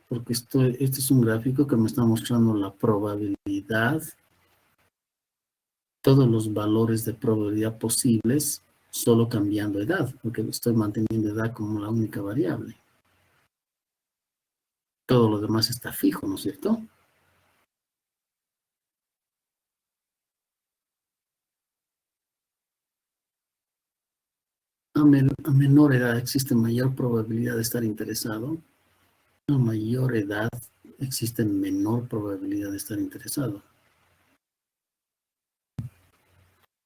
Porque este es un gráfico que me está mostrando la probabilidad, todos los valores de probabilidad posibles, solo cambiando edad, porque estoy manteniendo edad como la única variable. Todo lo demás está fijo, ¿no es cierto? A menor edad existe mayor probabilidad de estar interesado. A mayor edad existe menor probabilidad de estar interesado.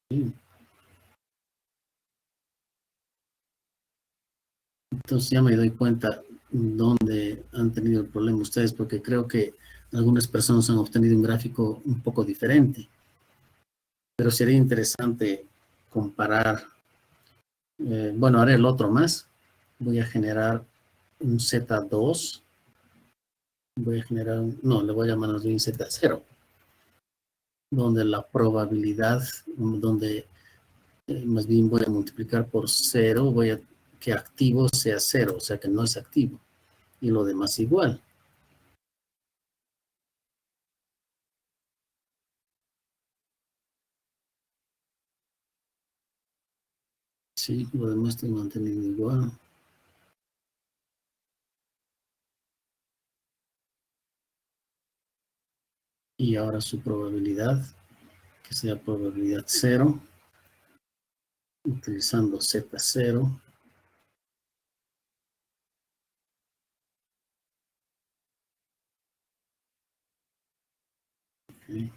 Sí. Entonces ya me doy cuenta dónde han tenido el problema ustedes, porque creo que algunas personas han obtenido un gráfico un poco diferente. Pero sería interesante comparar. Bueno, haré el otro más. Voy a generar un Z2. Voy a generar, no, le voy a llamar un Z0. Donde la probabilidad, donde más bien voy a multiplicar por 0, voy a que activo sea 0, o sea que no es activo. Y lo demás igual. Sí, lo demás estoy manteniendo igual. Y ahora su probabilidad, que sea probabilidad 0, utilizando Z0. Okay.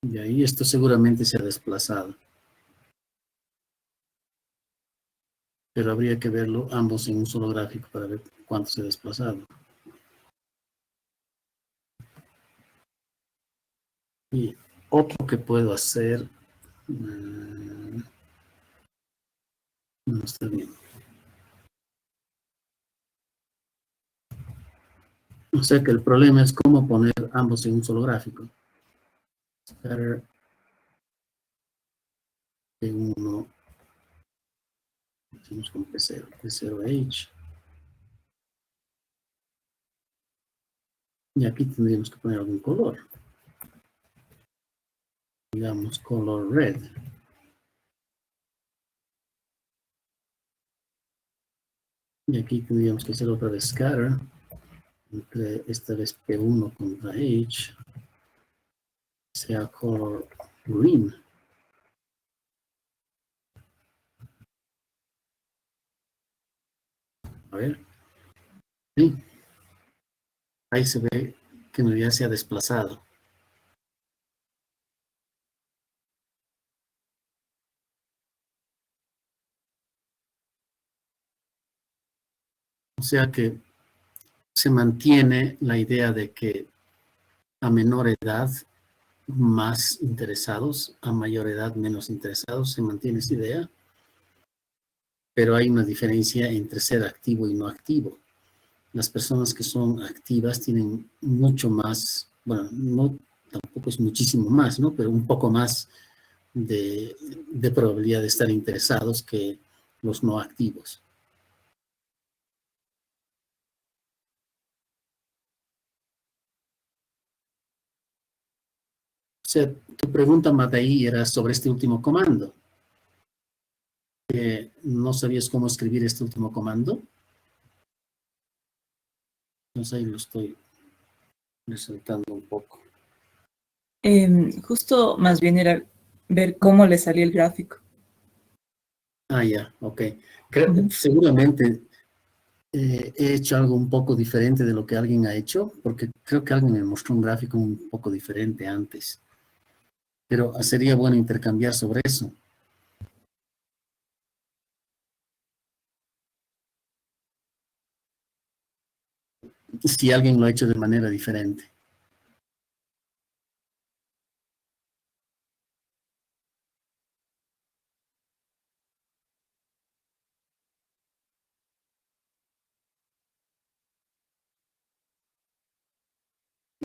Y ahí esto seguramente se ha desplazado. Pero habría que verlo ambos en un solo gráfico para ver cuánto se ha desplazado. Y otro que puedo hacer, no está bien. O sea que el problema es cómo poner ambos en un solo gráfico. Scatter P1, decimos con P0, P0H. Y aquí tendríamos que poner algún color. Digamos color red. Y aquí tendríamos que hacer otra vez scatter. Entre esta vez P1 contra H. Sea color green. A ver. Sí. Ahí se ve que en realidad se ha desplazado. O sea que se mantiene la idea de que a menor edad más interesados, a mayor edad menos interesados, se mantiene esa idea, pero hay una diferencia entre ser activo y no activo. Las personas que son activas tienen mucho más, bueno, no tampoco es muchísimo más, ¿no? Pero un poco más de probabilidad de estar interesados que los no activos. O sea, tu pregunta, Mataí, era sobre este último comando. ¿No sabías cómo escribir este último comando? Entonces ahí lo estoy resaltando un poco. Justo más bien era ver cómo le salía el gráfico. Ah, ya, ok. Seguramente he hecho algo un poco diferente de lo que alguien ha hecho, porque creo que alguien me mostró un gráfico un poco diferente antes. Pero sería bueno intercambiar sobre eso. Si alguien lo ha hecho de manera diferente.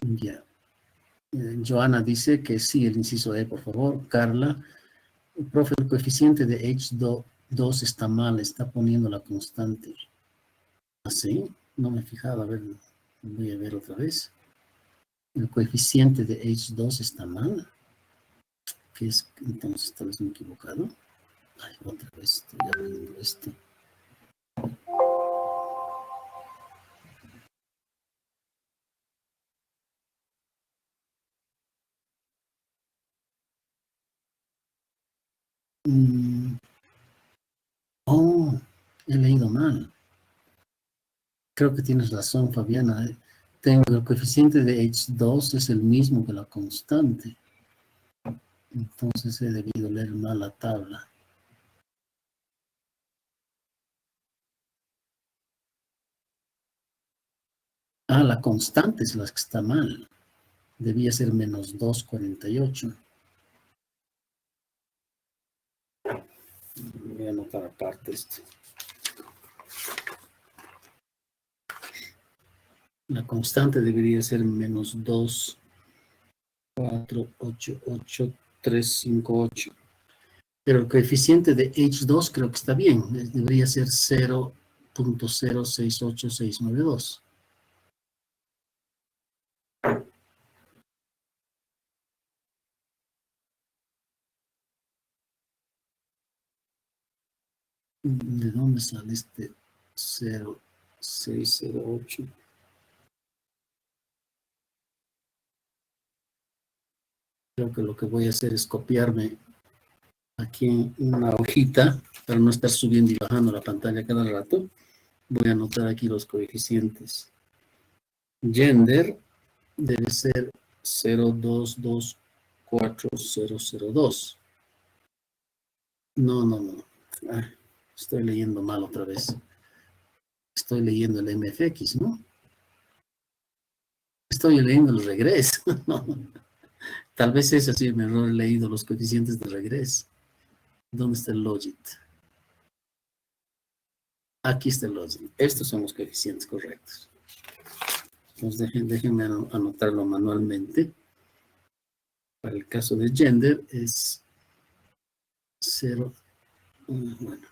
Ya. Joana dice que sí, el inciso E, por favor. Carla, profe, el coeficiente de H2 está mal, está poniendo la constante. ¿Así? No me he fijado, a ver, voy a ver otra vez. El coeficiente de H2 está mal. ¿Qué es? Entonces, tal vez me he equivocado. Ay, otra vez estoy abriendo esto. Oh, he leído mal. Creo que tienes razón, Fabiana. Tengo el coeficiente de H2 es el mismo que la constante. Entonces he debido leer mal la tabla. Ah, la constante es la que está mal. Debía ser menos 2,48. Voy a anotar aparte esto. La constante debería ser menos 2,488,358. Pero el coeficiente de H2 creo que está bien. Debería ser 0,068692. ¿De dónde sale este 0,608? Creo que lo que voy a hacer es copiarme aquí en una hojita para no estar subiendo y bajando la pantalla cada rato. Voy a anotar aquí los coeficientes. Gender debe ser 0,224,002. No. Ah, estoy leyendo mal otra vez. Estoy leyendo el MFX, ¿no? Estoy leyendo el regreso. Tal vez es así, me he leído los coeficientes de regreso. ¿Dónde está el logit? Aquí está el logit. Estos son los coeficientes correctos. Entonces déjenme anotarlo manualmente. Para el caso de gender es 0, bueno,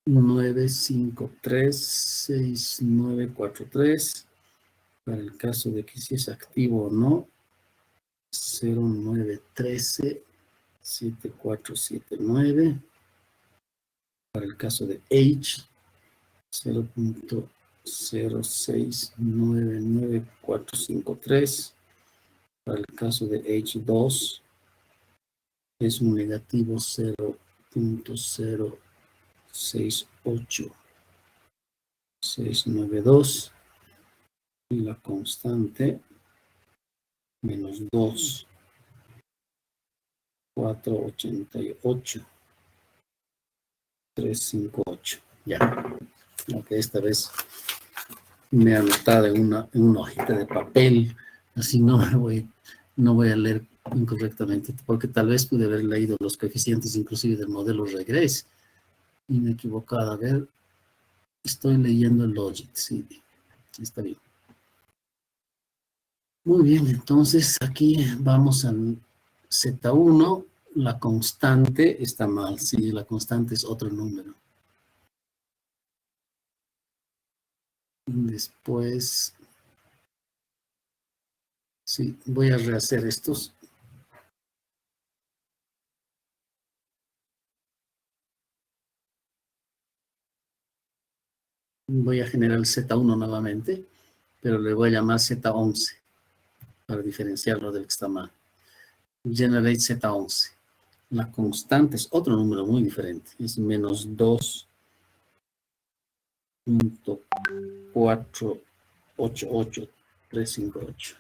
9536943 Para el caso de que si es activo o no, 0913 7479. Para el caso de H, 0.0699453. Para el caso de H2 es un negativo 0.068692 y la constante menos 2, 488, 358. Ya, aunque esta vez me he anotado en una hojita de papel, así no voy a leer incorrectamente, porque tal vez pude haber leído los coeficientes inclusive del modelo Regress y me he equivocado. A ver, estoy leyendo el Logit, sí, está bien. Muy bien, entonces aquí vamos al Z1, la constante está mal, sí, la constante es otro número. Después, sí, voy a rehacer estos. Voy a generar el Z1 nuevamente, pero le voy a llamar Z11 para diferenciarlo del que está mal. Generate Z11. La constante es otro número muy diferente, es menos 2.488358.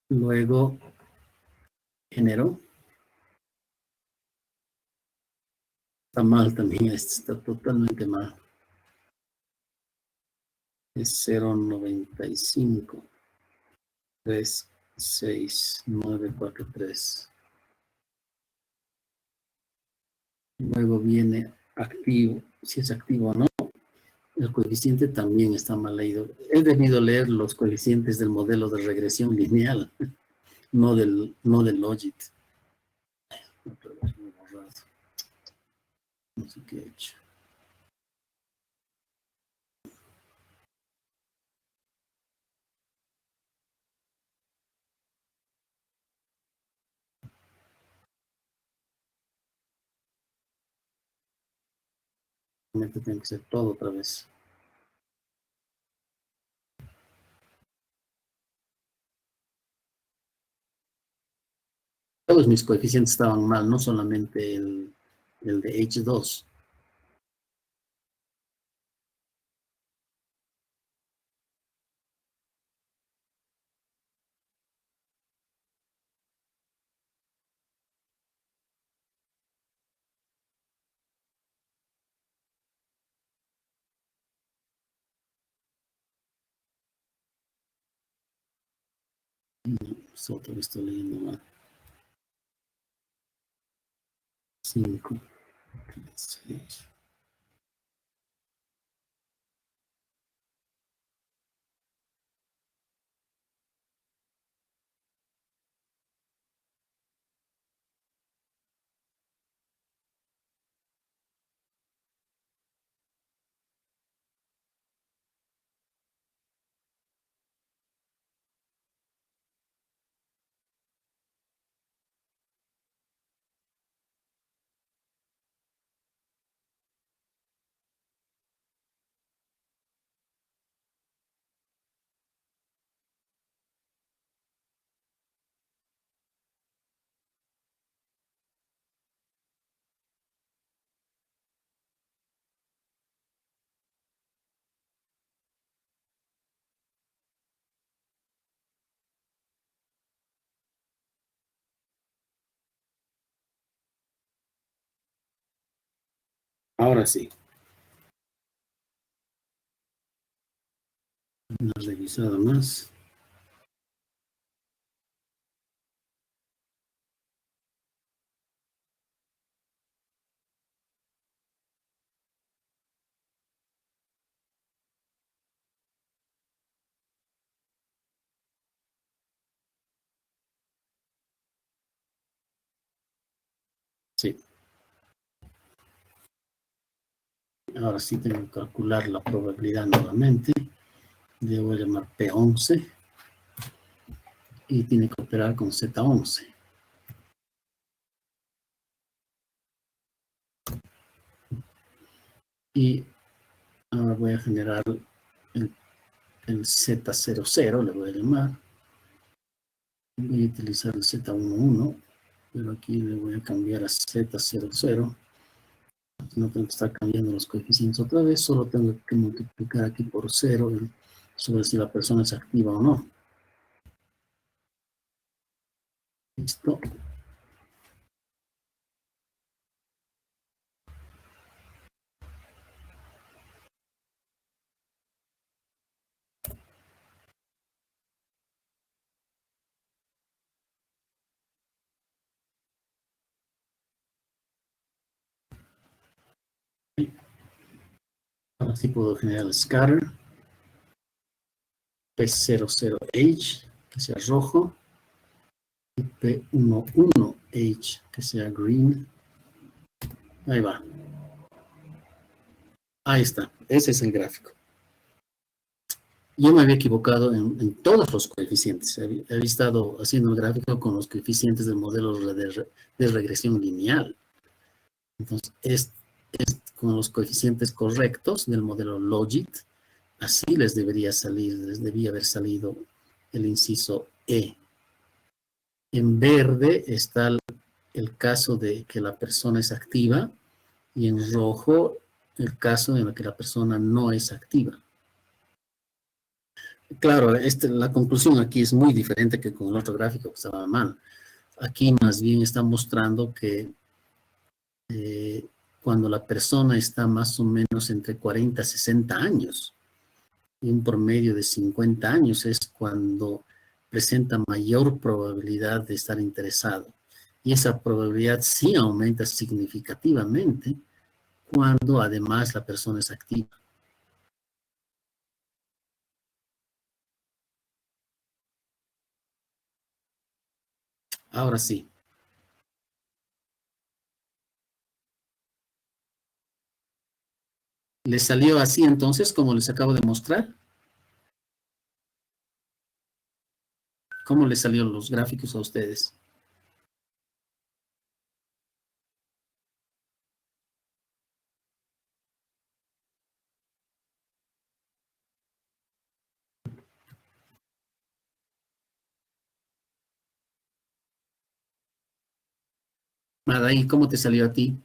Luego genero. Está mal también, este está totalmente mal. Es 0.95 36943. Luego viene activo, si es activo o no. El coeficiente también está mal leído. He debido leer los coeficientes del modelo de regresión lineal, no del Logit. Otra vez me he borrado. No sé qué he hecho. Realmente tiene que ser todo otra vez. Todos mis coeficientes estaban mal, no solamente el de H2. Solo estoy leyendo mal. 5, 6. Ahora sí. Una revisada más. Sí. Ahora sí tengo que calcular la probabilidad nuevamente. Le voy a llamar P11 y tiene que operar con Z11. Y ahora voy a generar el Z00, le voy a llamar. Voy a utilizar el Z11, pero aquí le voy a cambiar a Z00. No tengo que estar cambiando los coeficientes otra vez, solo tengo que multiplicar aquí por 0 sobre si la persona es activa o no. Listo. Ahora sí puedo generar el scatter. P00H, que sea rojo. Y P11H, que sea green. Ahí va. Ahí está. Ese es el gráfico. Yo me había equivocado en todos los coeficientes. Había estado haciendo el gráfico con los coeficientes del modelo de regresión lineal. Entonces, con los coeficientes correctos del modelo Logit, así les debía haber salido el inciso E. En verde está el caso de que la persona es activa y en rojo el caso en el que la persona no es activa. Claro, la conclusión aquí es muy diferente que con el otro gráfico que estaba mal. Aquí más bien está mostrando que cuando la persona está más o menos entre 40 y 60 años, y un promedio de 50 años es cuando presenta mayor probabilidad de estar interesado. Y esa probabilidad sí aumenta significativamente cuando además la persona es activa. Ahora sí. ¿Les salió así entonces, como les acabo de mostrar? ¿Cómo les salieron los gráficos a ustedes? Adaí, ¿cómo te salió a ti?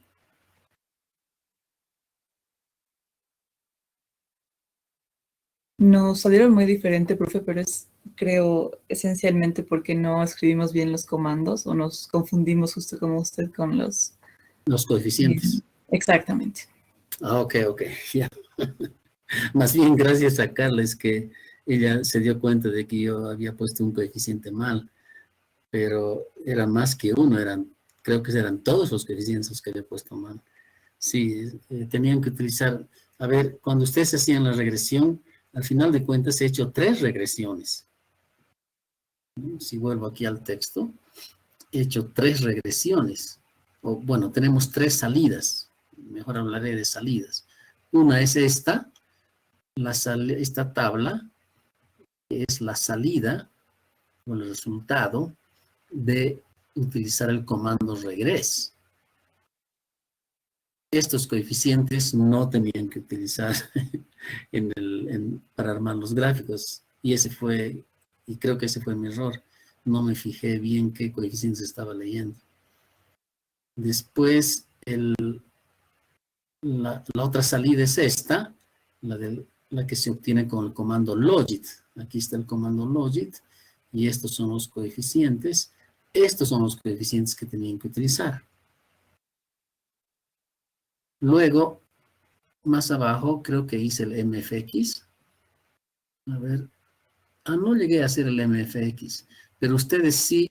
Nos salieron muy diferente, profe, pero es, creo, esencialmente porque no escribimos bien los comandos o nos confundimos justo como usted con los... Los coeficientes. Exactamente. Ah, ok, ya. Más bien gracias a Carla es que ella se dio cuenta de que yo había puesto un coeficiente mal, pero era más que uno, creo que eran todos los coeficientes los que había puesto mal. Sí, tenían que utilizar, a ver, cuando ustedes hacían la regresión, al final de cuentas he hecho 3 regresiones. Si vuelvo aquí al texto, he hecho 3 regresiones. O, bueno, tenemos 3 salidas. Mejor hablaré de salidas. Una es esta tabla, que es la salida o el resultado de utilizar el comando regress. Estos coeficientes no tenían que utilizar para armar los gráficos. Y creo que ese fue mi error. No me fijé bien qué coeficientes estaba leyendo. Después, la otra salida es esta, la que se obtiene con el comando logit. Aquí está el comando logit y estos son los coeficientes. Estos son los coeficientes que tenían que utilizar. Luego, más abajo, creo que hice el MFX. A ver. No llegué a hacer el MFX, pero ustedes sí,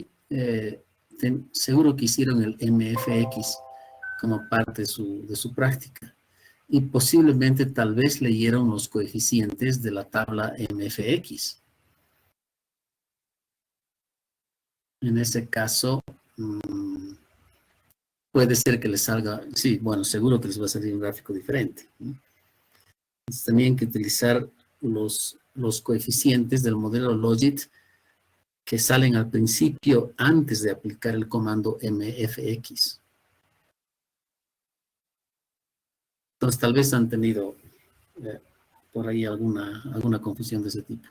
seguro que hicieron el MFX como parte de su práctica. Y posiblemente tal vez leyeron los coeficientes de la tabla MFX. En ese caso, puede ser que les salga, sí, bueno, seguro que les va a salir un gráfico diferente, ¿no? Entonces, tenían que utilizar los coeficientes del modelo Logit que salen al principio antes de aplicar el comando mfx. Entonces, tal vez han tenido por ahí alguna confusión de ese tipo.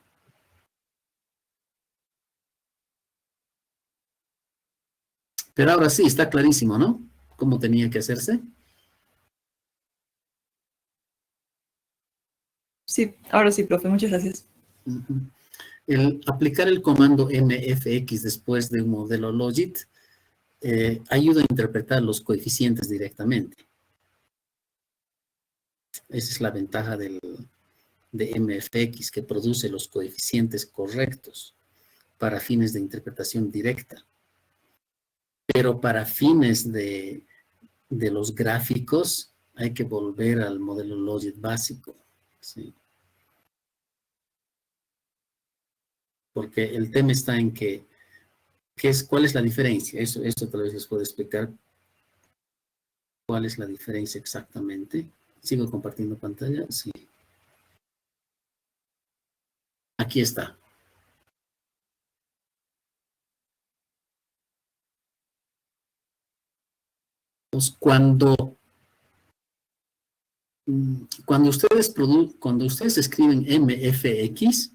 Pero ahora sí, está clarísimo, ¿no? ¿Cómo tenía que hacerse? Sí, ahora sí, profe, muchas gracias. El aplicar el comando mfx después de un modelo Logit ayuda a interpretar los coeficientes directamente. Esa es la ventaja de mfx, que produce los coeficientes correctos para fines de interpretación directa. Pero para fines de los gráficos hay que volver al modelo Logit básico, ¿sí? Porque el tema está en que, ¿cuál es la diferencia? Eso tal vez les puedo explicar cuál es la diferencia exactamente. ¿Sigo compartiendo pantalla? Sí. Aquí está. Pues cuando ustedes escriben mfx,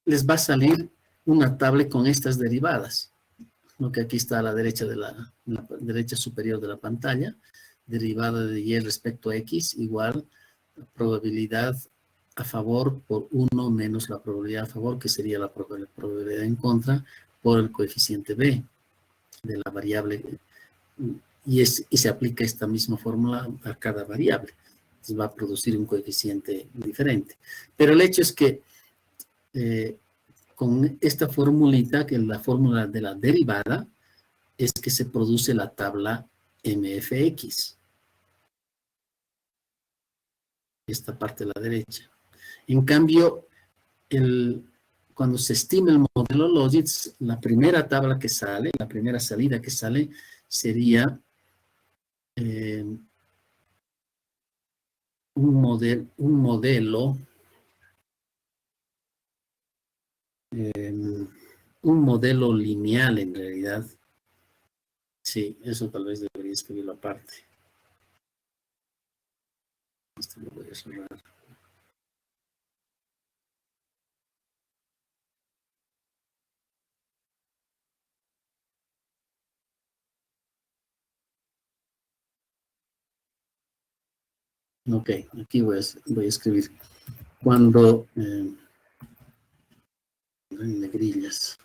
les va a salir una tabla con estas derivadas, lo que aquí está a la derecha la derecha superior de la pantalla, derivada de y respecto a x igual probabilidad a favor por 1 menos la probabilidad a favor, que sería la probabilidad en contra, por el coeficiente b de la variable, y se aplica esta misma fórmula a cada variable. Entonces va a producir un coeficiente diferente. Pero el hecho es que con esta formulita, que es la fórmula de la derivada, es que se produce la tabla mfx. Esta parte de la derecha. En cambio, cuando se estima el modelo Logit, la primera tabla que sale, la primera salida que sale, sería un modelo lineal en realidad. Sí, eso tal vez debería escribirlo aparte. Esto lo voy a cerrar. Ok, aquí voy a escribir. Cuando en negrillas.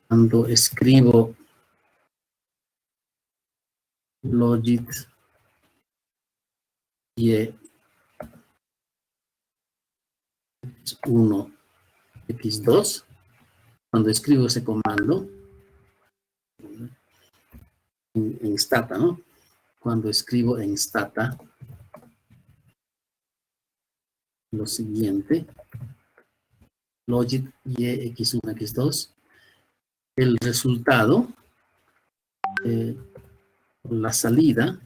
Cuando escribo Logit y 1 x2, cuando escribo ese comando en stata, ¿no? Cuando escribo en stata lo siguiente, Logit y x1, x2, el resultado, la salida,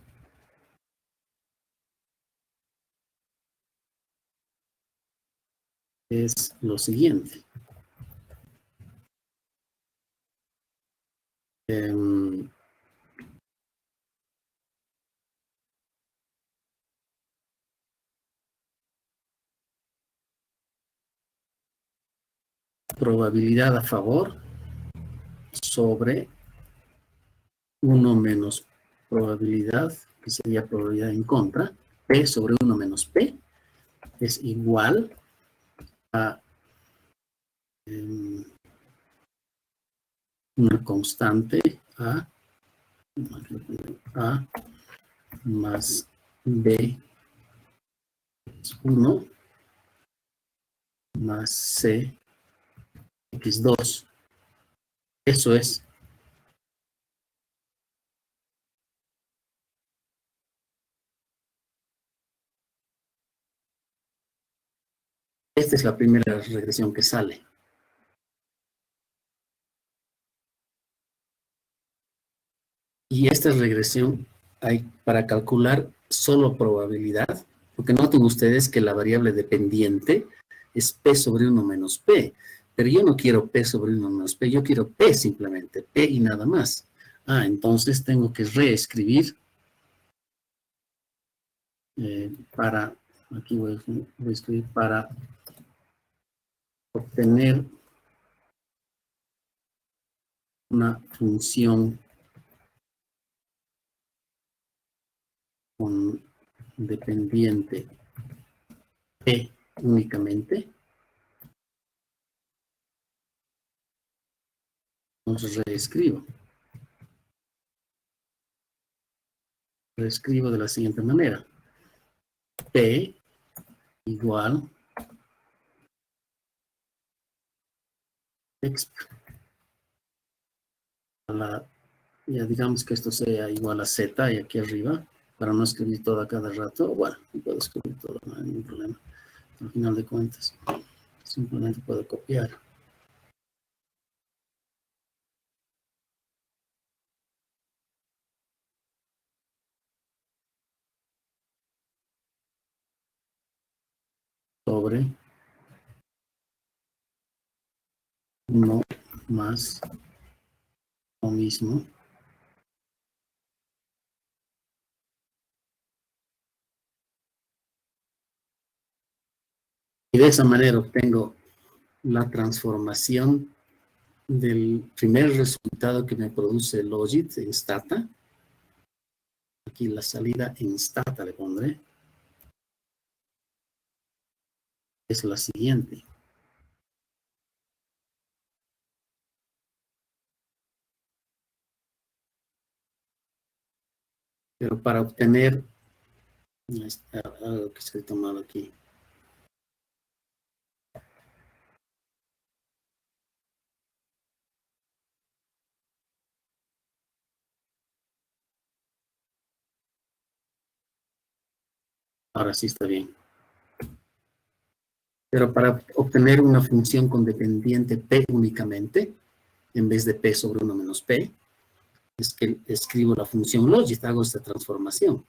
es lo siguiente. Probabilidad a favor sobre 1 menos probabilidad, que sería probabilidad en contra, P sobre 1 menos P, es igual a una constante A más B es 1 más C x2. Eso es. Esta es la primera regresión que sale. Y esta regresión hay para calcular solo probabilidad, porque noten ustedes que la variable dependiente es P sobre 1 menos P, pero yo no quiero P sobre 1 menos P, yo quiero P simplemente, P y nada más. Entonces tengo que reescribir para, aquí voy a escribir para obtener una función con dependiente P únicamente. Entonces reescribo de la siguiente manera. P igual exp ya digamos que esto sea igual a Z y aquí arriba, para no escribir todo a cada rato. Bueno, puedo escribir todo, no hay ningún problema. Al final de cuentas, simplemente puedo copiar. Sobre 1 más lo mismo. Y de esa manera obtengo la transformación del primer resultado que me produce Logit en Stata. Aquí la salida en Stata le pondré. Es la siguiente. Pero para obtener algo que se ha tomado aquí. Ahora sí está bien. Pero para obtener una función con dependiente P únicamente, en vez de P sobre 1 menos P, es que escribo la función logit, hago esta transformación.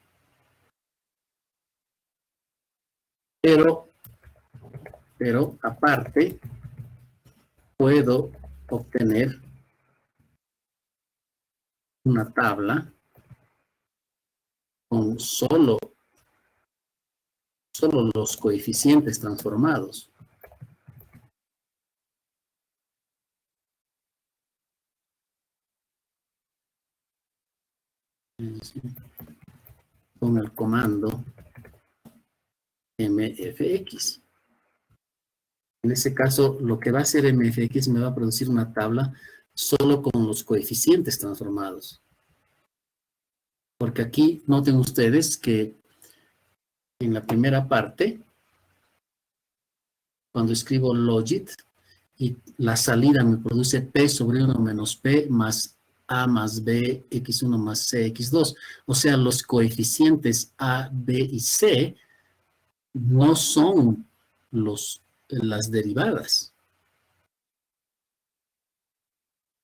Pero aparte, puedo obtener una tabla con solo los coeficientes transformados. Con el comando mfx. En ese caso, lo que va a hacer mfx me va a producir una tabla solo con los coeficientes transformados. Porque aquí noten ustedes que en la primera parte, cuando escribo logit, y la salida me produce P sobre 1 menos P más A más B, X1 más C, X2. O sea, los coeficientes A, B y C no son las derivadas.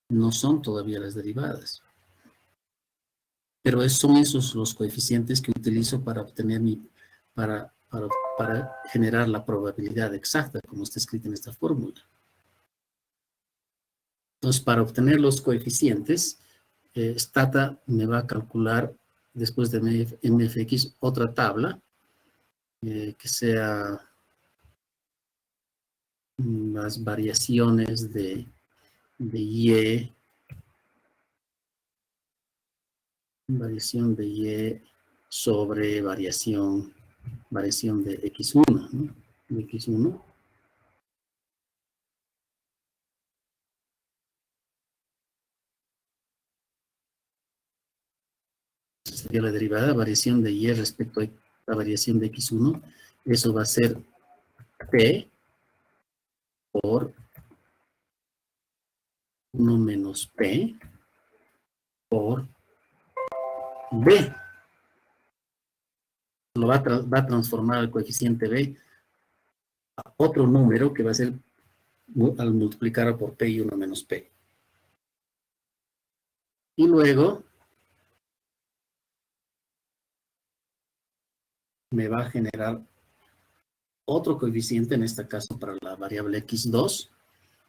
No son todavía las derivadas. Pero son esos los coeficientes que utilizo para obtener para generar la probabilidad exacta, como está escrito en esta fórmula. Entonces, para obtener los coeficientes, Stata me va a calcular, después de mfx, otra tabla, que sea las variaciones de y, variación de y sobre variación de x1, ¿no? De x1. Sería la derivada, variación de y respecto a la variación de x1. Eso va a ser p por 1 menos p por b. Lo va a transformar el coeficiente b a otro número que va a ser al multiplicar por p y 1 menos p. Y luego me va a generar otro coeficiente, en este caso para la variable x2,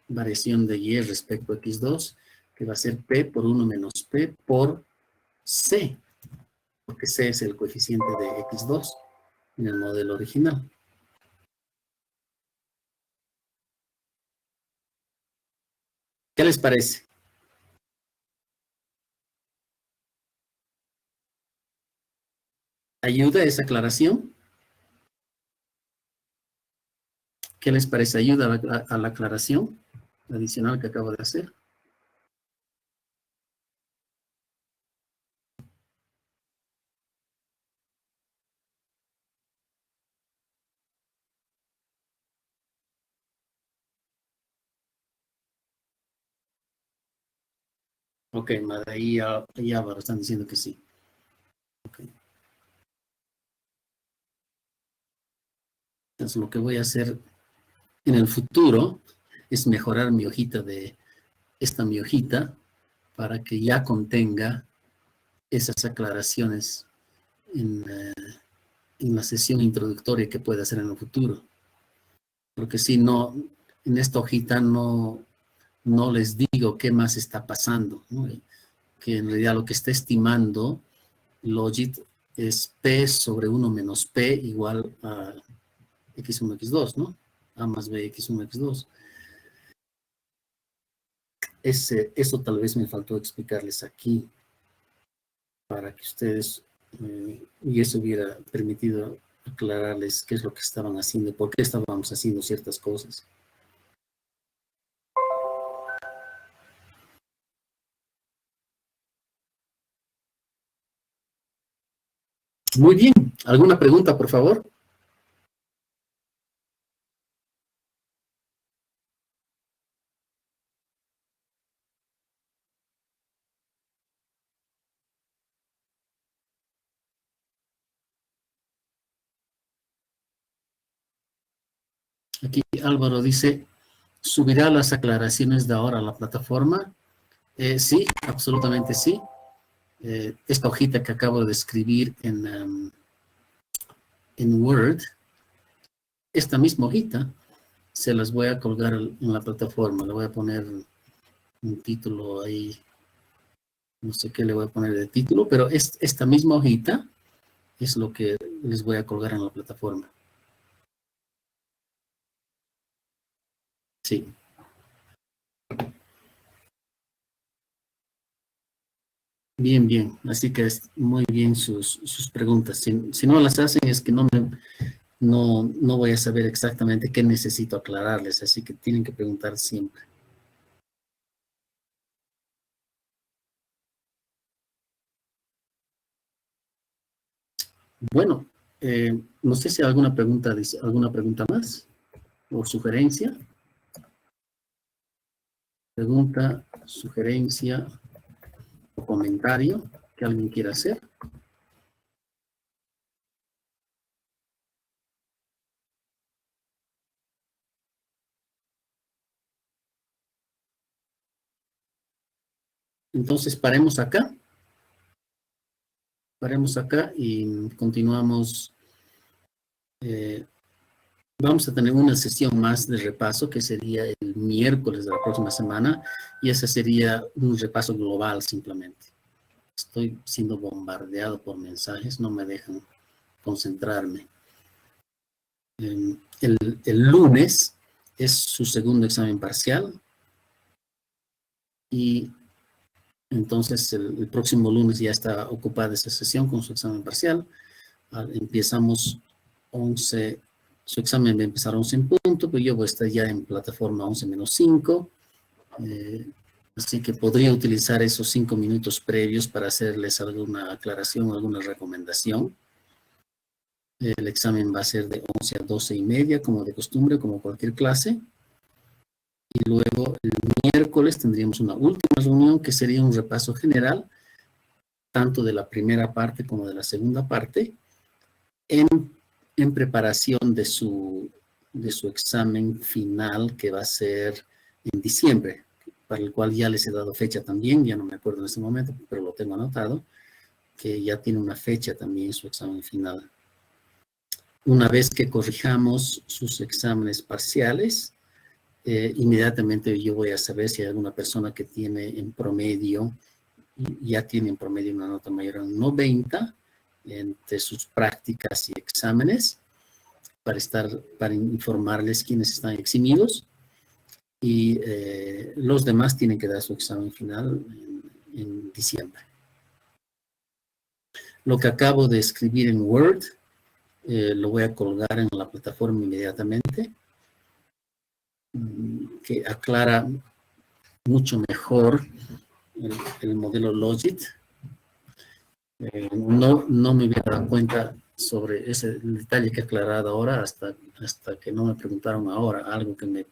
variación de y respecto a x2, que va a ser p por 1 menos p por c, porque c es el coeficiente de x2 en el modelo original. ¿Qué les parece? ¿Ayuda esa aclaración? ¿Qué les parece? ¿Ayuda a la aclaración adicional que acabo de hacer? Ok, ahí ya están diciendo que sí. Okay. Entonces lo que voy a hacer en el futuro es mejorar mi hojita mi hojita para que ya contenga esas aclaraciones en la sesión introductoria que pueda hacer en el futuro. Porque si no, en esta hojita no les digo qué más está pasando, ¿no? Que en realidad lo que está estimando Logit es P sobre 1 menos P igual a X1, X2, ¿no? A más B, X1, X2. Eso tal vez me faltó explicarles aquí, para que ustedes, y eso hubiera permitido aclararles qué es lo que estaban haciendo, por qué estábamos haciendo ciertas cosas. Muy bien. ¿Alguna pregunta, por favor? Aquí Álvaro dice, ¿subirá las aclaraciones de ahora a la plataforma? Sí, absolutamente sí. Esta hojita que acabo de escribir en Word, esta misma hojita, se las voy a colgar en la plataforma. Le voy a poner un título ahí, no sé qué le voy a poner de título, pero esta misma hojita es lo que les voy a colgar en la plataforma. Sí. Bien, bien. Así que muy bien sus preguntas. Si no las hacen es que no voy a saber exactamente qué necesito aclararles, así que tienen que preguntar siempre. Bueno, no sé si hay alguna pregunta más o sugerencia. Pregunta, sugerencia o comentario que alguien quiera hacer. Entonces, paremos acá. Paremos acá y continuamos. Vamos a tener una sesión más de repaso que sería el miércoles de la próxima semana y ese sería un repaso global simplemente. Estoy siendo bombardeado por mensajes, no me dejan concentrarme. El lunes es su segundo examen parcial y entonces el próximo lunes ya está ocupada esa sesión con su examen parcial. Empezamos 11, su examen va a empezar 11 en punto, pero yo voy a estar ya en plataforma 11 menos 5. Así que podría utilizar esos 5 minutos previos para hacerles alguna aclaración, alguna recomendación. El examen va a ser de 11 a 12 y media, como de costumbre, como cualquier clase. Y luego el miércoles tendríamos una última reunión que sería un repaso general, tanto de la primera parte como de la segunda parte, en preparación de su examen final que va a ser en diciembre, para el cual ya les he dado fecha también, ya no me acuerdo en este momento, pero lo tengo anotado, que ya tiene una fecha también su examen final. Una vez que corrijamos sus exámenes parciales, inmediatamente yo voy a saber si hay alguna persona que tiene en promedio, ya tiene en promedio una nota mayor a un 90 entre sus prácticas y exámenes, para informarles quiénes están eximidos, y los demás tienen que dar su examen final en diciembre. Lo que acabo de escribir en Word, lo voy a colgar en la plataforma inmediatamente, que aclara mucho mejor el modelo Logit. No me hubiera dado cuenta sobre ese detalle que he aclarado ahora hasta que no me preguntaron ahora, algo que me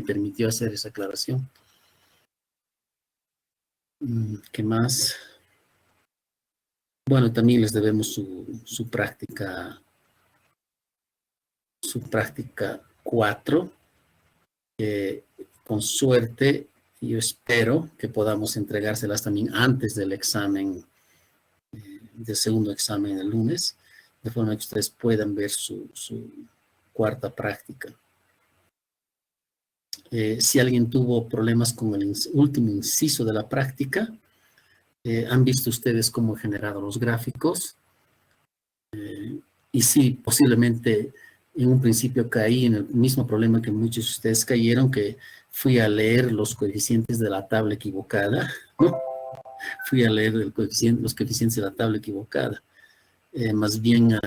permitió hacer esa aclaración. ¿Qué más? Bueno, también les debemos su práctica 4, que con suerte yo espero que podamos entregárselas también antes del examen, del segundo examen el lunes, de forma que ustedes puedan ver su cuarta práctica. Si alguien tuvo problemas con el último inciso de la práctica, han visto ustedes cómo he generado los gráficos, y sí, posiblemente en un principio caí en el mismo problema que muchos de ustedes cayeron, que fui a leer los coeficientes de la tabla equivocada, ¿no? Fui a leer los coeficientes de la tabla equivocada. Más bien,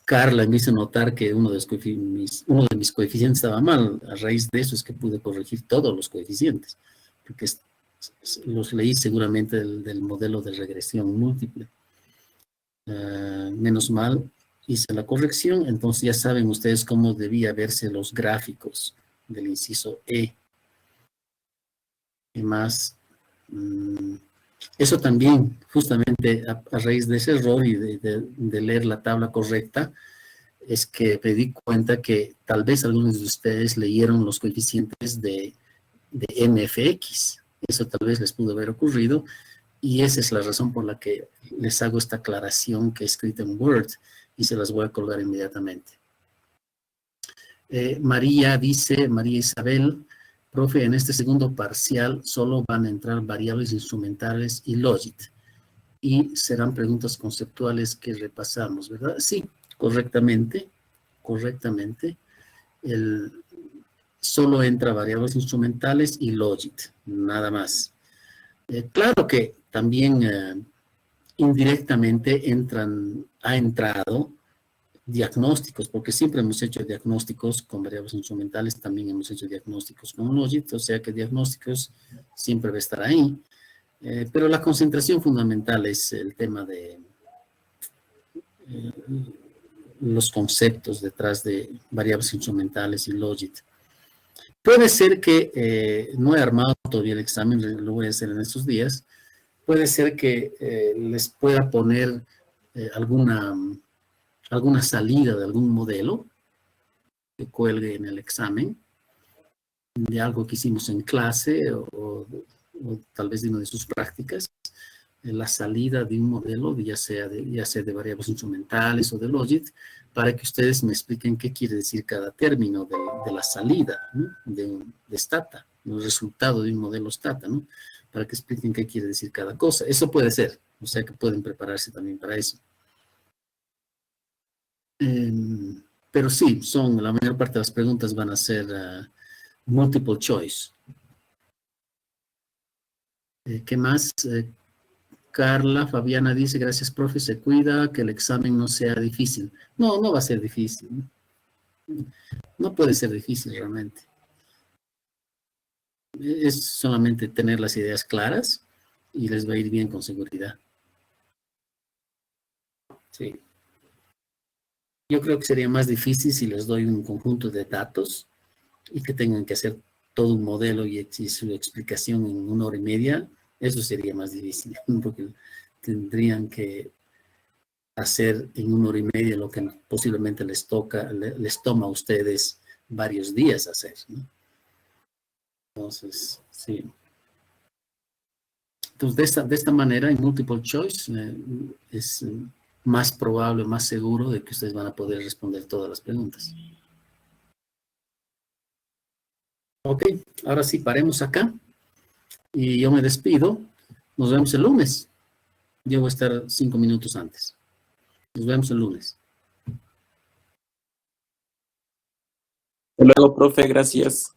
Carla me hizo notar que uno de mis coeficientes estaba mal. A raíz de eso es que pude corregir todos los coeficientes, porque los leí seguramente del modelo de regresión múltiple. Menos mal hice la corrección, entonces ya saben ustedes cómo debía verse los gráficos del inciso E. Y más, eso también, justamente a raíz de ese error y de leer la tabla correcta, es que me di cuenta que tal vez algunos de ustedes leyeron los coeficientes de MFX. Eso tal vez les pudo haber ocurrido, y esa es la razón por la que les hago esta aclaración que he escrito en Word, y se las voy a colgar inmediatamente. María Isabel, profe, en este segundo parcial solo van a entrar variables instrumentales y Logit, y serán preguntas conceptuales que repasamos, ¿verdad? Sí, correctamente. Solo entra variables instrumentales y Logit, nada más. Claro que también indirectamente ha entrado diagnósticos, porque siempre hemos hecho diagnósticos con variables instrumentales, también hemos hecho diagnósticos con Logit, o sea que diagnósticos siempre va a estar ahí. Pero la concentración fundamental es el tema de los conceptos detrás de variables instrumentales y Logit. Puede ser que, no he armado todavía el examen, lo voy a hacer en estos días, puede ser que les pueda poner alguna salida de algún modelo que cuelgue en el examen, de algo que hicimos en clase o tal vez de una de sus prácticas, la salida de un modelo, ya sea de variables instrumentales o de Logit, para que ustedes me expliquen qué quiere decir cada término de la salida, ¿no? de Stata, el resultado de un modelo Stata, ¿no? Para que expliquen qué quiere decir cada cosa. Eso puede ser, o sea que pueden prepararse también para eso. Pero sí, la mayor parte de las preguntas van a ser multiple choice. ¿Qué más? Carla Fabiana dice, gracias profe, se cuida, que el examen no sea difícil. No, no va a ser difícil. No puede ser difícil realmente. Es solamente tener las ideas claras y les va a ir bien con seguridad. Sí. Yo creo que sería más difícil si les doy un conjunto de datos y que tengan que hacer todo un modelo y su explicación en 1 hora y media. Eso sería más difícil, porque tendrían que hacer en 1 hora y media lo que posiblemente les toma a ustedes varios días hacer, ¿no? Entonces, sí. Entonces, de esta manera, en multiple choice, es más probable, más seguro de que ustedes van a poder responder todas las preguntas. Ok, ahora sí, paremos acá. Y yo me despido. Nos vemos el lunes. Yo voy a estar 5 minutos antes. Nos vemos el lunes. Hasta luego, profe, gracias.